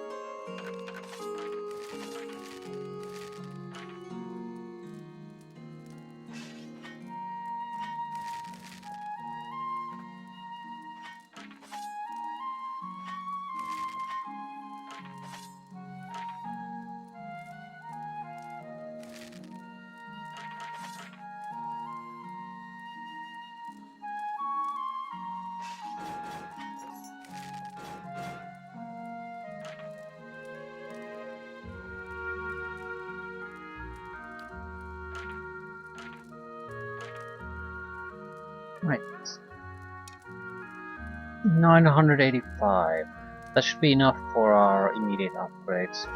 Right. 985. That should be enough for our immediate upgrades.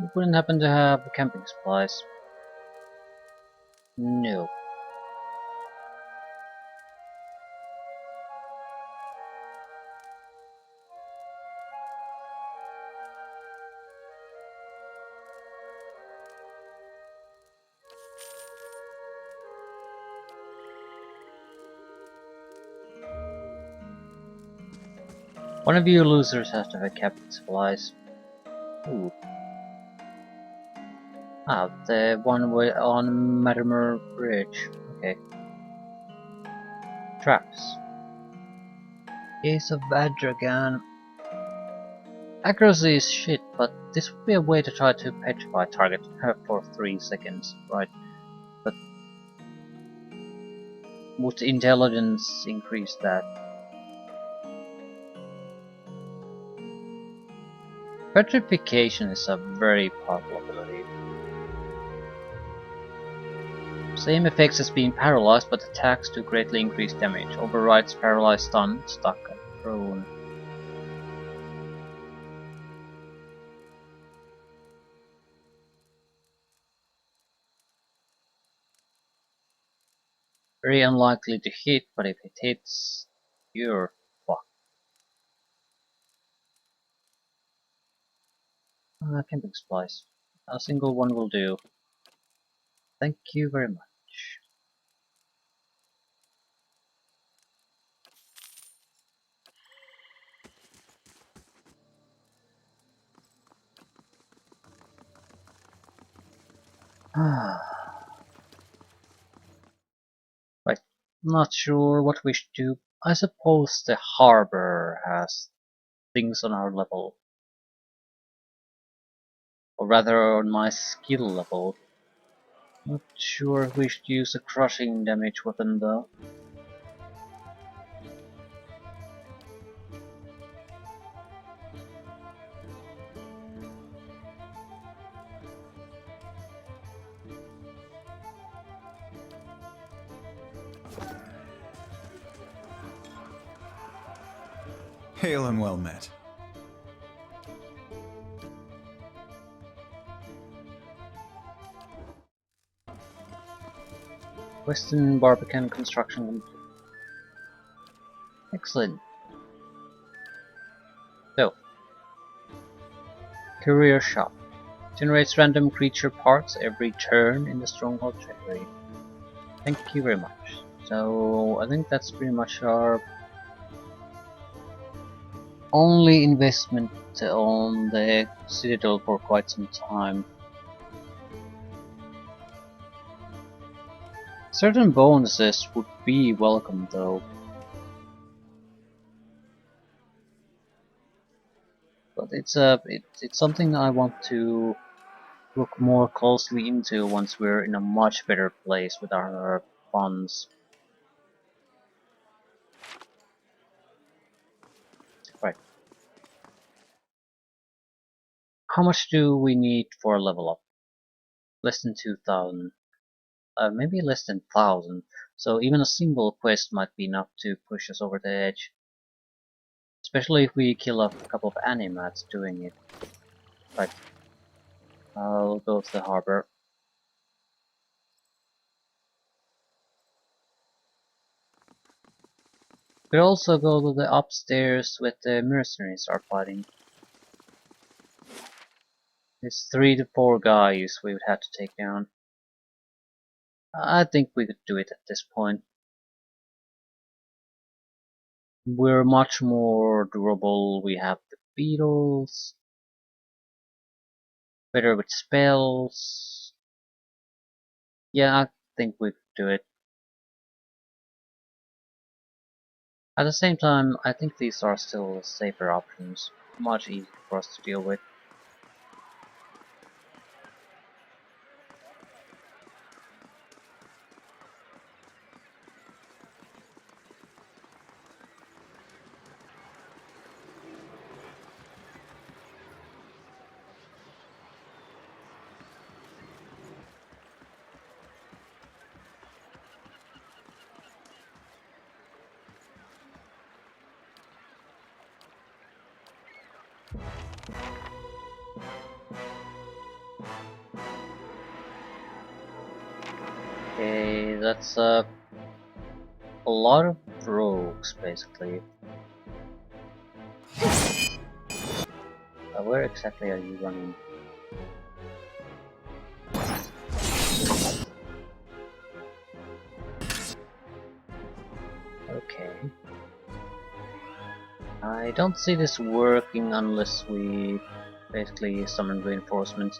You wouldn't happen to have camping supplies? No. One of you losers has to have camping supplies. Ooh. Ah, the one way on Matimer Bridge. Okay. Traps. Case of Vadragan. Accuracy is shit, but this would be a way to try to petrify target for 3 seconds, right? But would intelligence increase that? Petrification is a very powerful ability. Same effects as being paralyzed, but attacks to greatly increase damage. Overrides paralyzed, stunned, stuck, and prone. Very unlikely to hit, but if it hits, you're fucked. Camping supplies. A single one will do. Thank you very much. Right, not sure what we should do. I suppose the harbor has things on our level. Or rather on my skill level. Not sure if we should use a crushing damage weapon though. Hail and well met. Western Barbican construction complete. Excellent. So, Courier Shop. Generates random creature parts every turn in the Stronghold Treasury. Thank you very much. So, I think that's pretty much our only investment on the Citadel for quite some time. Certain bonuses would be welcome though. But it's something I want to look more closely into once we're in a much better place with our funds. Right. How much do we need for a level up? Less than 2,000. Maybe less than 1,000. So even a single quest might be enough to push us over the edge. Especially if we kill a couple of animats doing it. Right. I'll go to the harbor. We'll also go to the upstairs with the mercenaries are fighting. It's 3 to 4 guys we would have to take down. I think we could do it at this point. We're much more durable, we have the beetles. Better with spells. Yeah, I think we could do it. At the same time, I think these are still safer options. Much easier for us to deal with. Okay, that's a lot of rogues basically. Where exactly are you running? Okay. I don't see this working unless we basically summon reinforcements.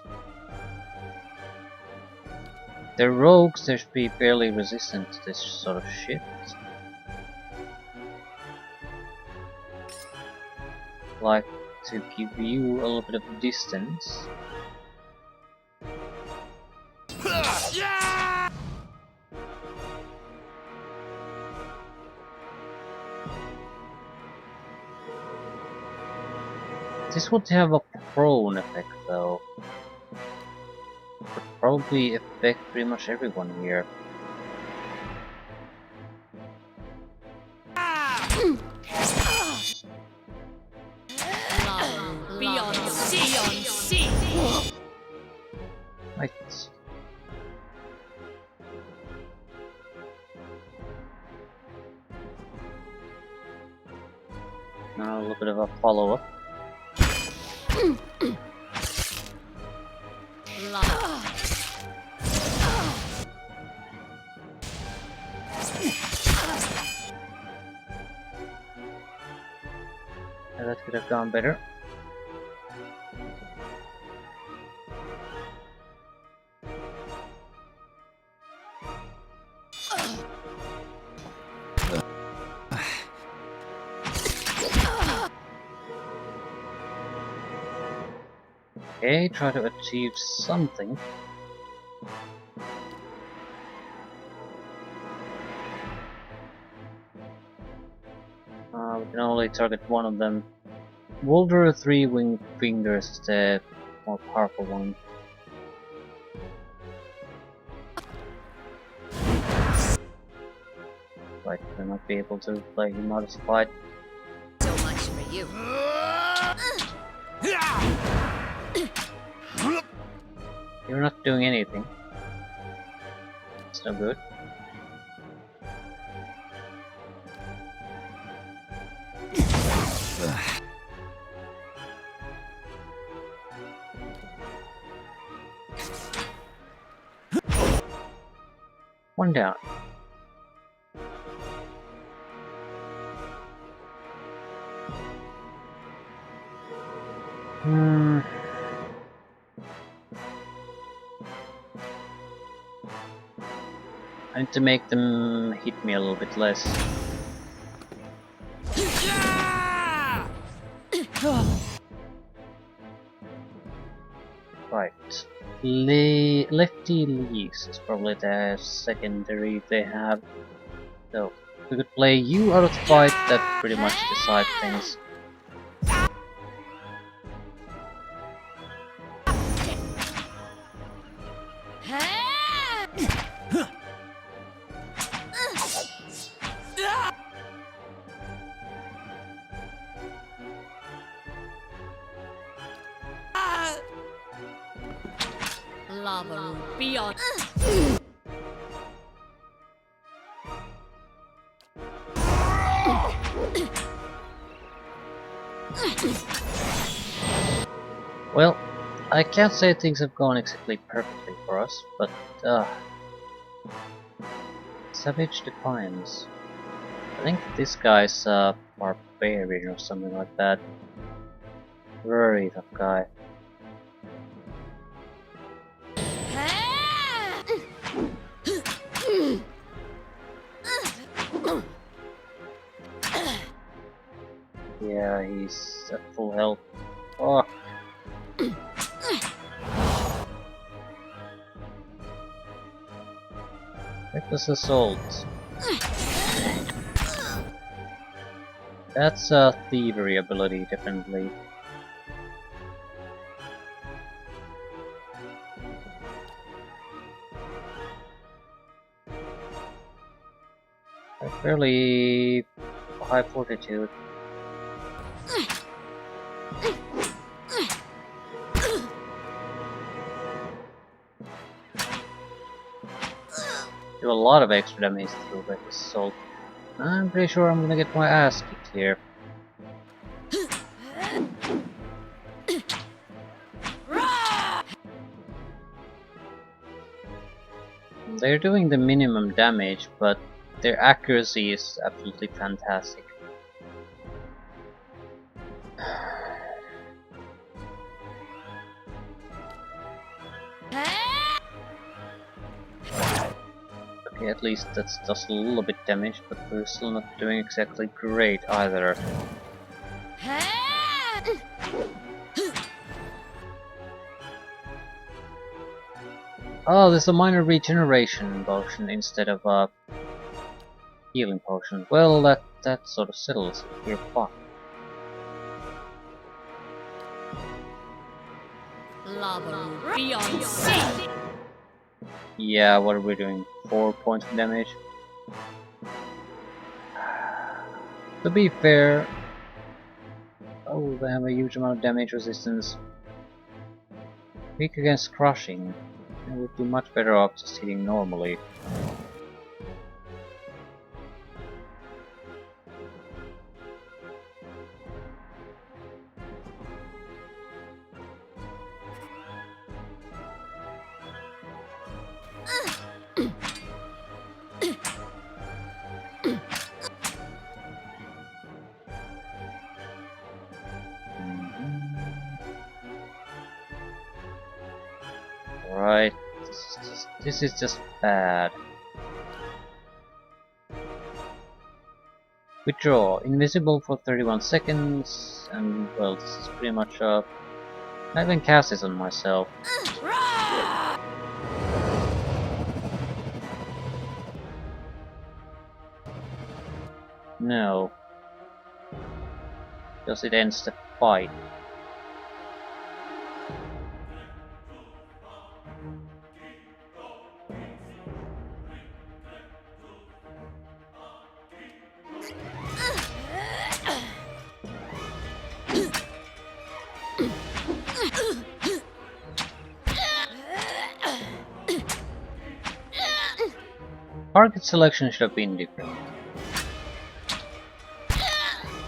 The rogues, they should be fairly resistant to this sort of shit. Like to give you a little bit of distance. This nice one to have a prone effect though. Would probably affect pretty much everyone here. Beyond sea. Right. Now a little bit of a follow-up. That could have gone better. Okay, try to achieve something. We can only target one of them. Wolder 3 Winged Fingers is the more powerful one. Right, we might be able to play him out of fight. So much for you. You're not doing anything. It's no good. One down. I need to make them hit me a little bit less. Right. Lefty Leaves is probably the secondary they have. So, if we could play you out of the fight, that pretty much decides things. Lava beyond. Well, I can't say things have gone exactly perfectly for us, but Savage Defiance. I think this guy's a barbarian or something like that. Very tough guy. Yeah, he's at full health. Oh. Reckless Assault. That's a thievery ability, definitely. A fairly high fortitude. Do a lot of extra damage through Reckless Assault. I'm pretty sure I'm gonna get my ass kicked here. They're doing the minimum damage, but their accuracy is absolutely fantastic. Okay, at least that does a little bit damage, but we're still not doing exactly great either. Oh, there's a minor regeneration potion instead of a healing potion. Well, that sort of settles it. We're fucked. Lava beyond sea. Yeah, what are we doing? 4 points of damage? To be fair... Oh, they have a huge amount of damage resistance. Weak against crushing. It would be much better off just hitting normally. Right, this is just bad. Withdraw. Invisible for 31 seconds, and well, this is pretty much I even cast this on myself. No. Because it ends the fight. Target selection should have been different.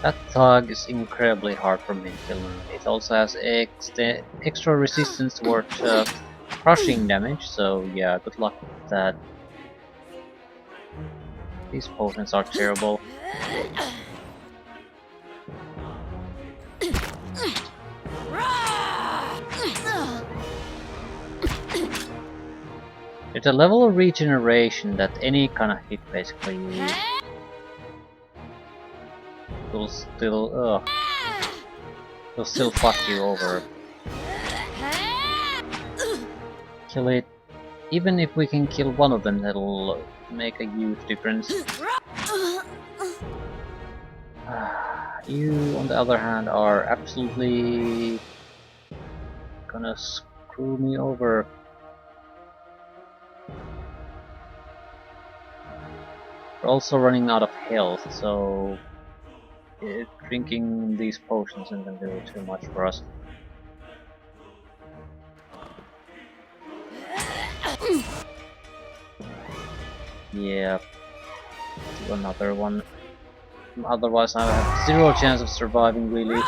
That thug is incredibly hard for me to kill. It also has extra resistance towards crushing damage, so yeah, good luck with that. These potions are terrible. There's a level of regeneration that any kind of hit basically will still fuck you over. Kill it. Even if we can kill one of them, that'll make a huge difference. You, on the other hand, are absolutely gonna screw me over. We're also running out of health, so drinking these potions isn't gonna do too much for us. Yeah, do another one. Otherwise, I have zero chance of surviving, really.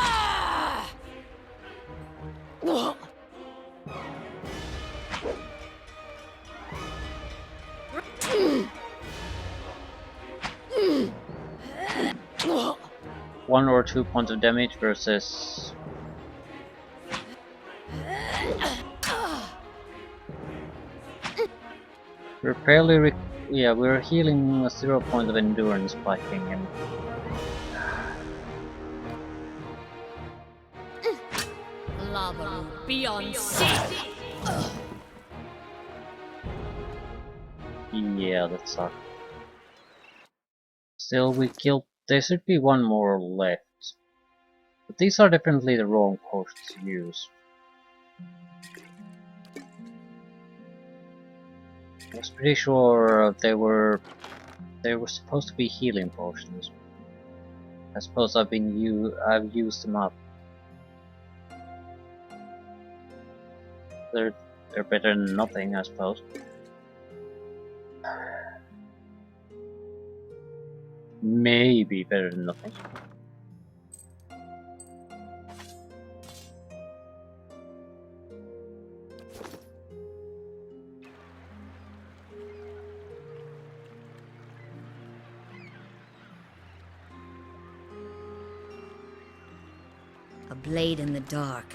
One or 2 points of damage versus... We're fairly we're healing a 0 point of endurance by hitting him. Lava beyond sea. Yeah, that sucks. Still, we killed... There should be one more left. But these are definitely the wrong potions to use. I was pretty sure they were supposed to be healing potions. I suppose I've used them up. They're better than nothing, I suppose. Maybe better than nothing. A blade in the dark.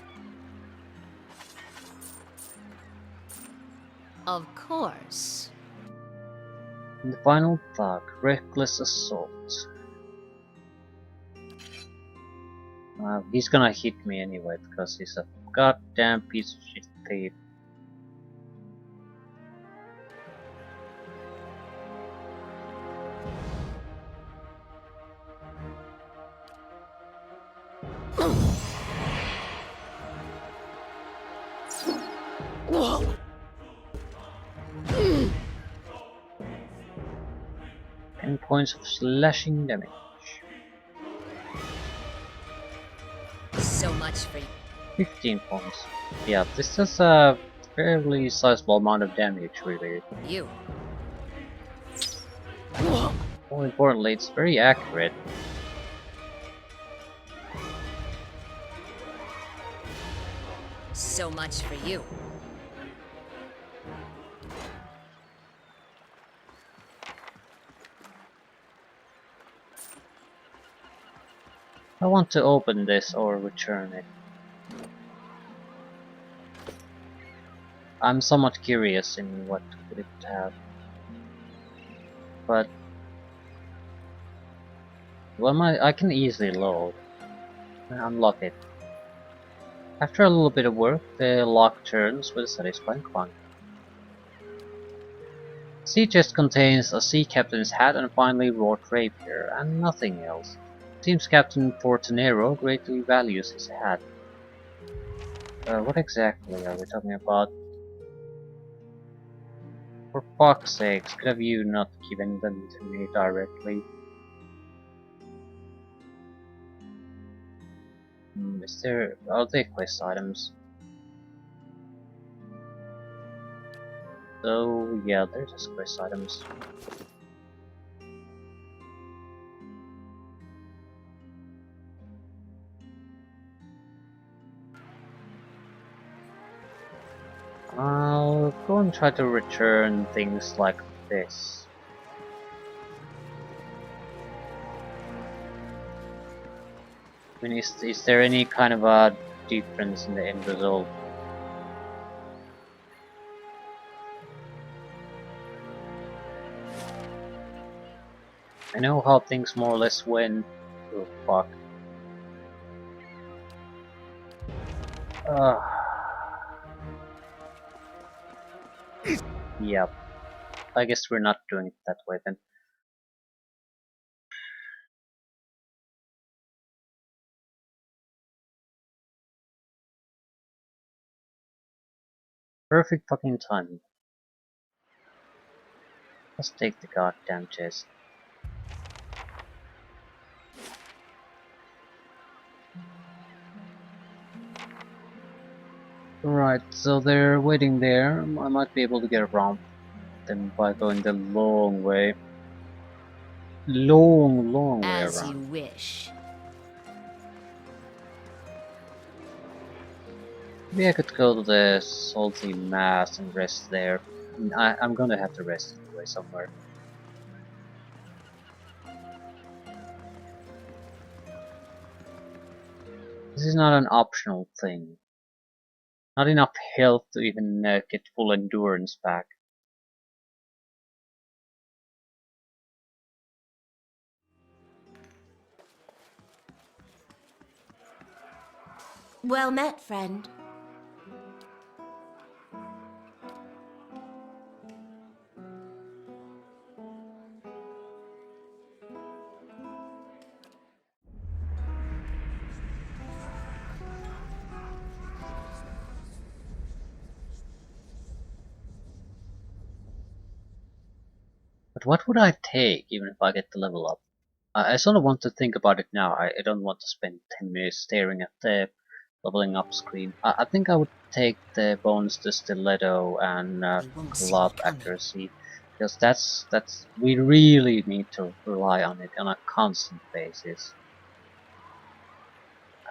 Of course. And the final thug, Reckless Assault. He's gonna hit me anyway because he's a goddamn piece of shit thief. 10 points of slashing damage. So much for you. 15 points. Yeah, this is a fairly sizable amount of damage, really. You. More importantly, it's very accurate. So much for you. I want to open this or return it. I'm somewhat curious in what could it have. But well, I can easily load and unlock it. After a little bit of work, the lock turns with a satisfying clunk. The sea chest contains a sea captain's hat and a finely wrought rapier, and nothing else. Seems Captain Fortunero greatly values his hat. What exactly are we talking about? For fuck's sakes, could have you not given them to me directly? Are they quest items? So yeah, they're just quest items. I'll go and try to return things like this. I mean, is there any kind of a difference in the end result? I know how things more or less went. Oh fuck. Yep. I guess we're not doing it that way then. Perfect fucking timing. Let's take the goddamn chest. Right, so they're waiting there. I might be able to get around them by going the long way. Long way As you around. wish. Maybe I could go to the salty mass and rest there. I'm gonna have to rest anyway somewhere. This is not an optional thing. Not enough health to even get full endurance back. Well met, friend. But what would I take even if I get the level up? I sort of want to think about it now. I don't want to spend 10 minutes staring at the leveling up screen. I think I would take the bonus to stiletto and They won't see club me coming. accuracy, because that's we really need to rely on it on a constant basis.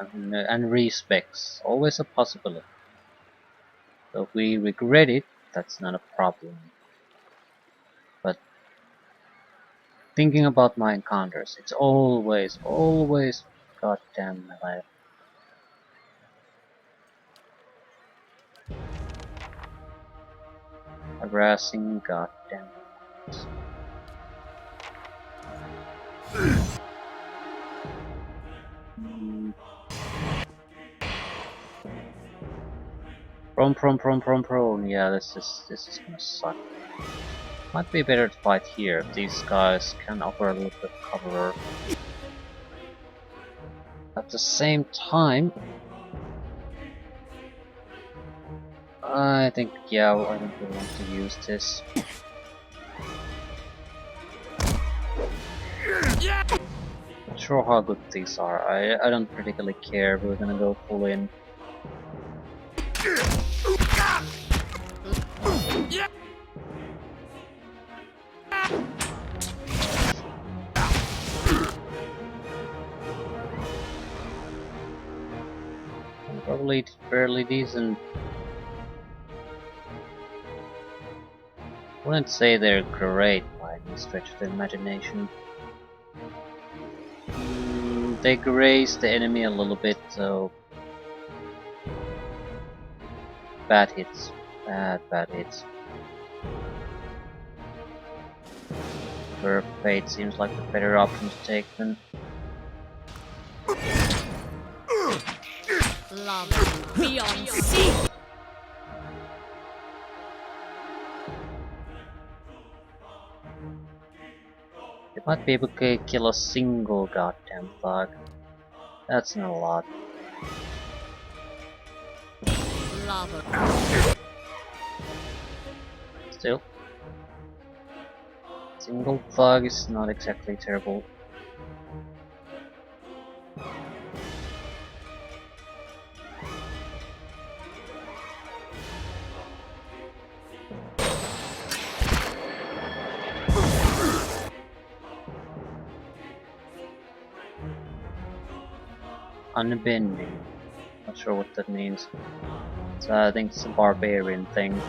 And respecs, always a possibility. So if we regret it, that's not a problem. But thinking about my encounters, it's always goddamn melee. Harassing goddamn. Prone. Yeah, this is gonna suck. Might be better to fight here. These guys can offer a little bit of cover. At the same time, I think, yeah, I think we want to use this. Not sure how good these are. I don't particularly care. We're gonna go full in. Probably fairly decent. Wouldn't say they're great by any stretch of the imagination. They graze the enemy a little bit, so bad hits. Bad hits. Burp Fate seems like the better option to take then. Love beyond sea. They might be able to kill a single goddamn thug. That's not a lot. Lava. Still. Single thug is not exactly terrible. Unbending. Not sure what that means. So I think it's a barbarian thing.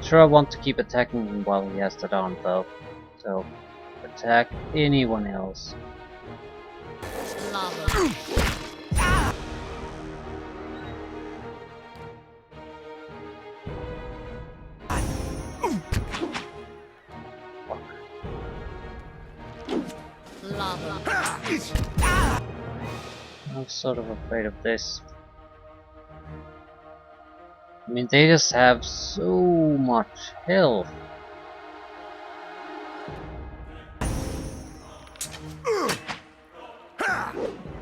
Sure, I want to keep attacking him while he has that on though. So attack anyone else. Lava. Lava. I'm sort of afraid of this. I mean, they just have so much health.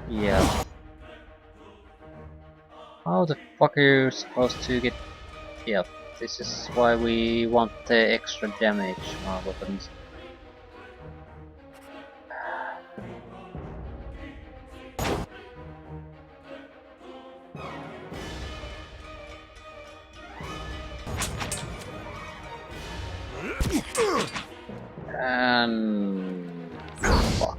Yeah. How the fuck are you supposed to get... Yep, this is why we want the extra damage on our weapons. And... fuck.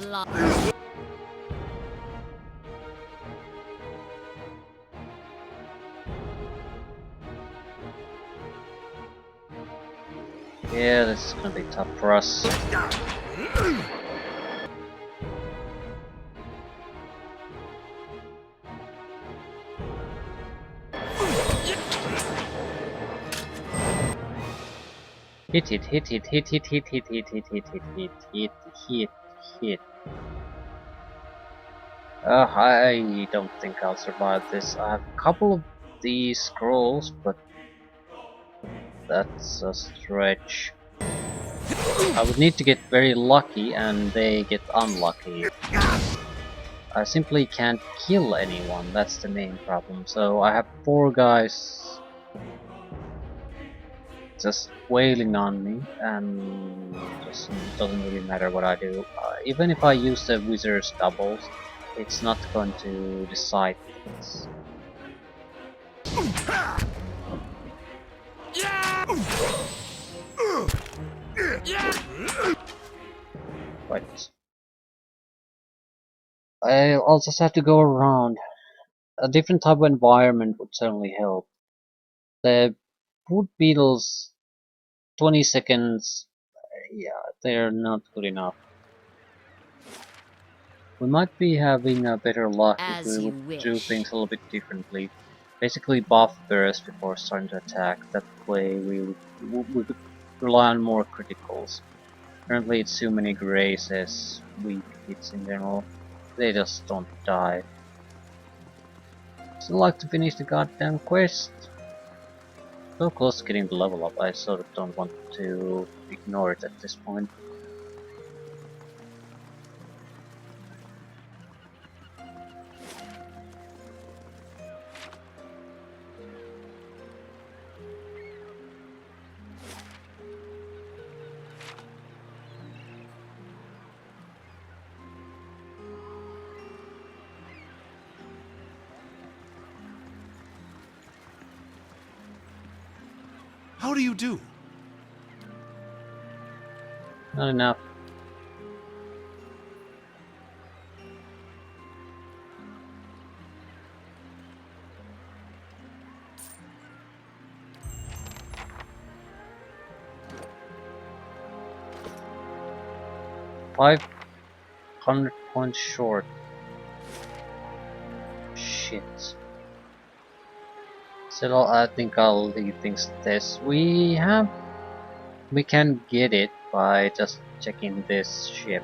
Lava. Yeah, this is gonna be tough for us. Hit, hit, hit, hit, hit, hit, hit, hit, hit, hit, hit, hit, hit, hit, hit, hit. I don't think I'll survive this. I have a couple of these scrolls, but that's a stretch. I would need to get very lucky, and they get unlucky. I simply can't kill anyone, that's the main problem. So I have 4 guys just wailing on me, and just doesn't really matter what I do. Even if I use the wizard's doubles, it's not going to decide things. Right. I also have to go around. A different type of environment would certainly help. The wood beetles, 20 seconds, yeah, they're not good enough. We might be having a better luck if As we you would do wish. things a little bit differently. Basically buff burst before starting to attack, that way we could rely on more criticals. Currently it's too many grazes, weak hits in general. They just don't die. Still like to finish the goddamn quest. So close to getting the level up, I sort of don't want to ignore it at this point. How do you do? Not enough. $500 points short. Shit. Still, I think I'll leave things to this. We can get it by just checking this ship.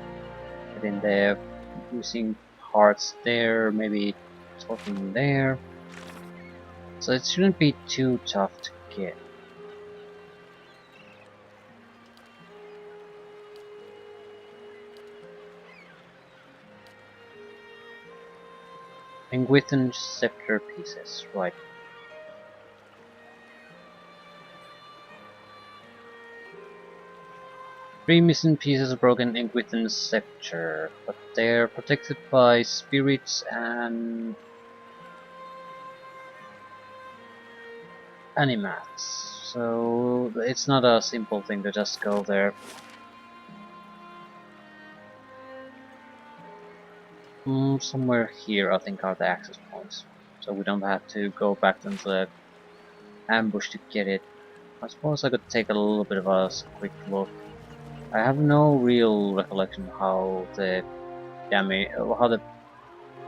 Getting there, using parts there, maybe talking there. So it shouldn't be too tough to get. Penguithan scepter pieces, right. Three missing pieces of broken Penguithan scepter, but they're protected by spirits and animats. So it's not a simple thing to just go there. Somewhere here I think are the access points, so we don't have to go back into the ambush to get it. I suppose I could take a little bit of a quick look. I have no real recollection how the damage, how the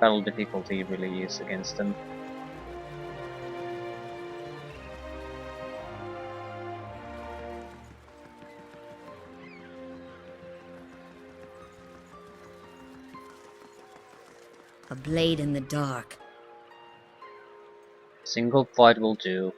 battle difficulty really is against them. A blade in the dark. Single fight will do.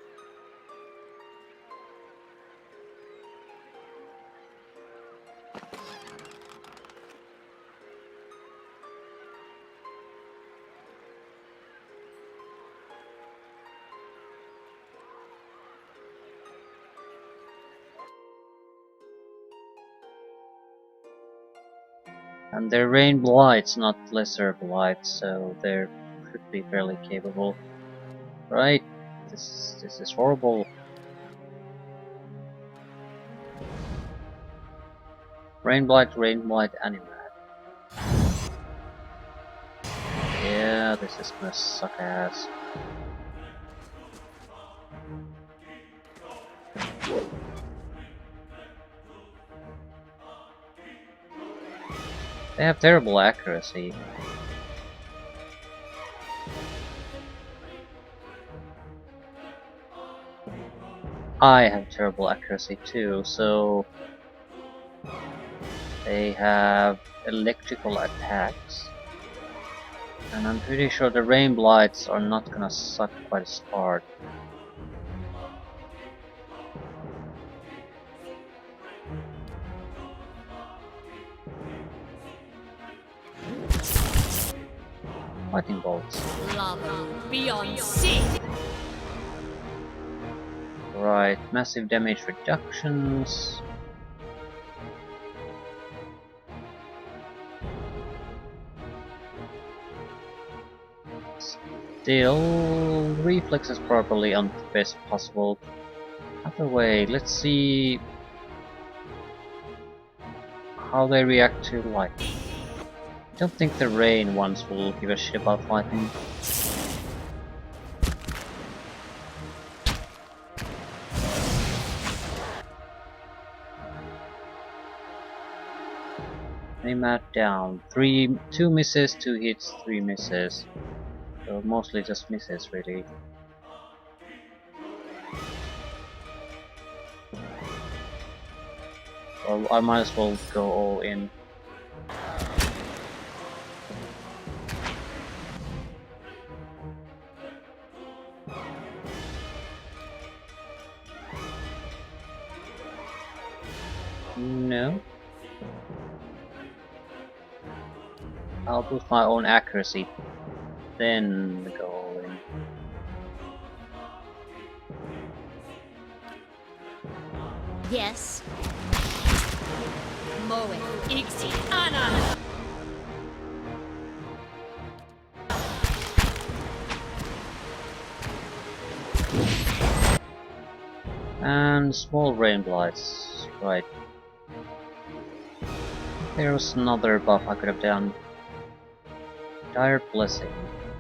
And their rain blights, not lesser blights, so they should be fairly capable. Right? This is horrible. Rain blight, animat. Yeah, this is gonna suck ass. They have terrible accuracy. I have terrible accuracy too, so they have electrical attacks. And I'm pretty sure the rain blights are not gonna suck quite as hard. Lightning bolts. Lava beyond sea. Right, massive damage reductions. Still, reflexes properly on the best possible. Either way, let's see how they react to lightning. I don't think the rain ones will give a shit about lightning. Animat down. 2 misses, 2 hits, 3 misses. So mostly just misses, really. Well, I might as well go all in. No. I'll boost my own accuracy, then go all in. Yes. Moe. Ixi. Ana. And small rain blights, right. There's another buff I could have done. Dire Blessing,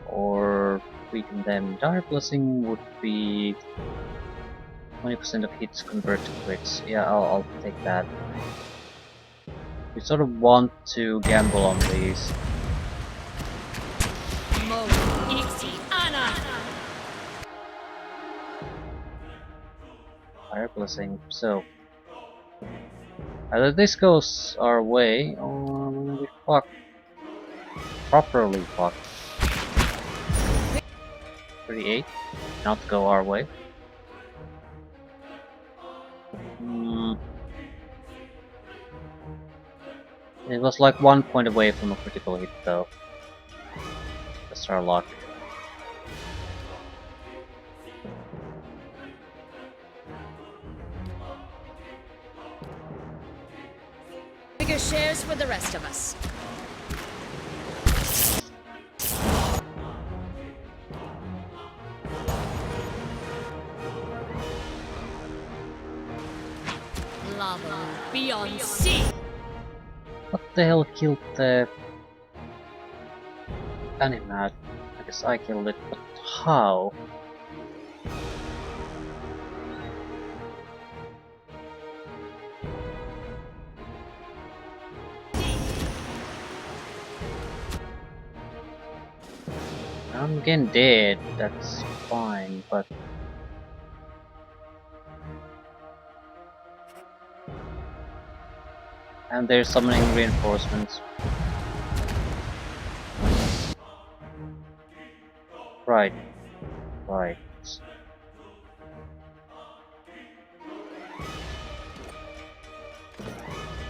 or weaken them. Dire Blessing would be 20% of hits convert to crits. Yeah, I'll take that. We sort of want to gamble on these. Moe. Ixi. Ana. Dire Blessing. So either this goes our way or we fuck. Properly fucked. 38. Not go our way. It was like 1 point away from a critical hit though. That's our luck. Bigger shares for the rest of us. Lava beyond sea. What the hell killed the Animat? I guess I killed it, but how? I'm getting dead, that's fine, but and they're summoning reinforcements. Right. Right.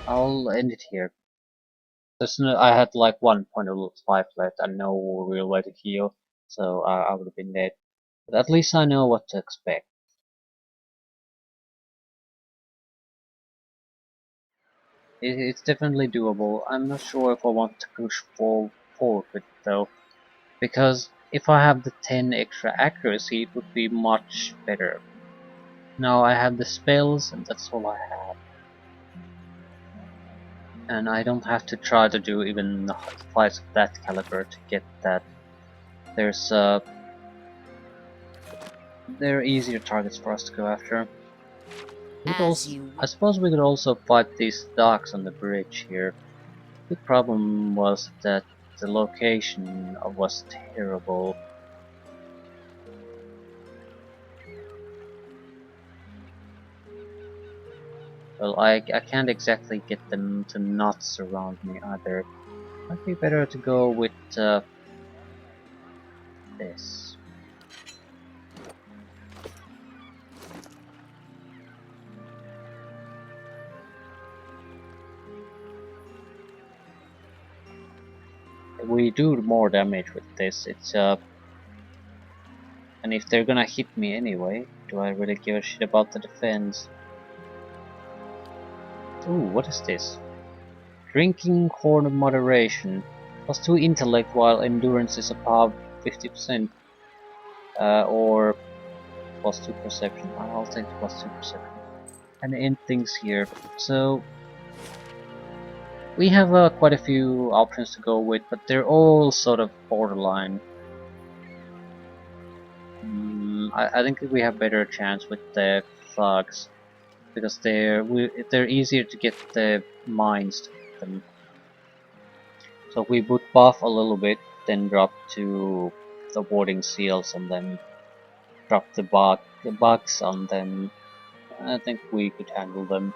I'll end it here. There's no, I had like 1 point of life left and no real way to heal, so I would have been dead. But at least I know what to expect. It's definitely doable. I'm not sure if I want to push forward with it though, because if I have the 10 extra accuracy, it would be much better. Now I have the spells, and that's all I have. And I don't have to try to do even fights of that caliber to get that. There's there are easier targets for us to go after. I suppose we could also fight these dogs on the bridge here. The problem was that the location was terrible. Well, I can't exactly get them to not surround me either. Might be better to go with this. We do more damage with this. It's and if they're gonna hit me anyway, do I really give a shit about the defense? Ooh, what is this? Drinking Horn of Moderation. +2 intellect while endurance is above 50%. Or +2 perception. I'll take +2 perception. And end things here. So we have quite a few options to go with, but they're all sort of borderline. I think we have better chance with the thugs because they're easier to get the mines to hit them. So we would buff a little bit, then drop to the warding seals, and then drop the bugs on them. I think we could handle them.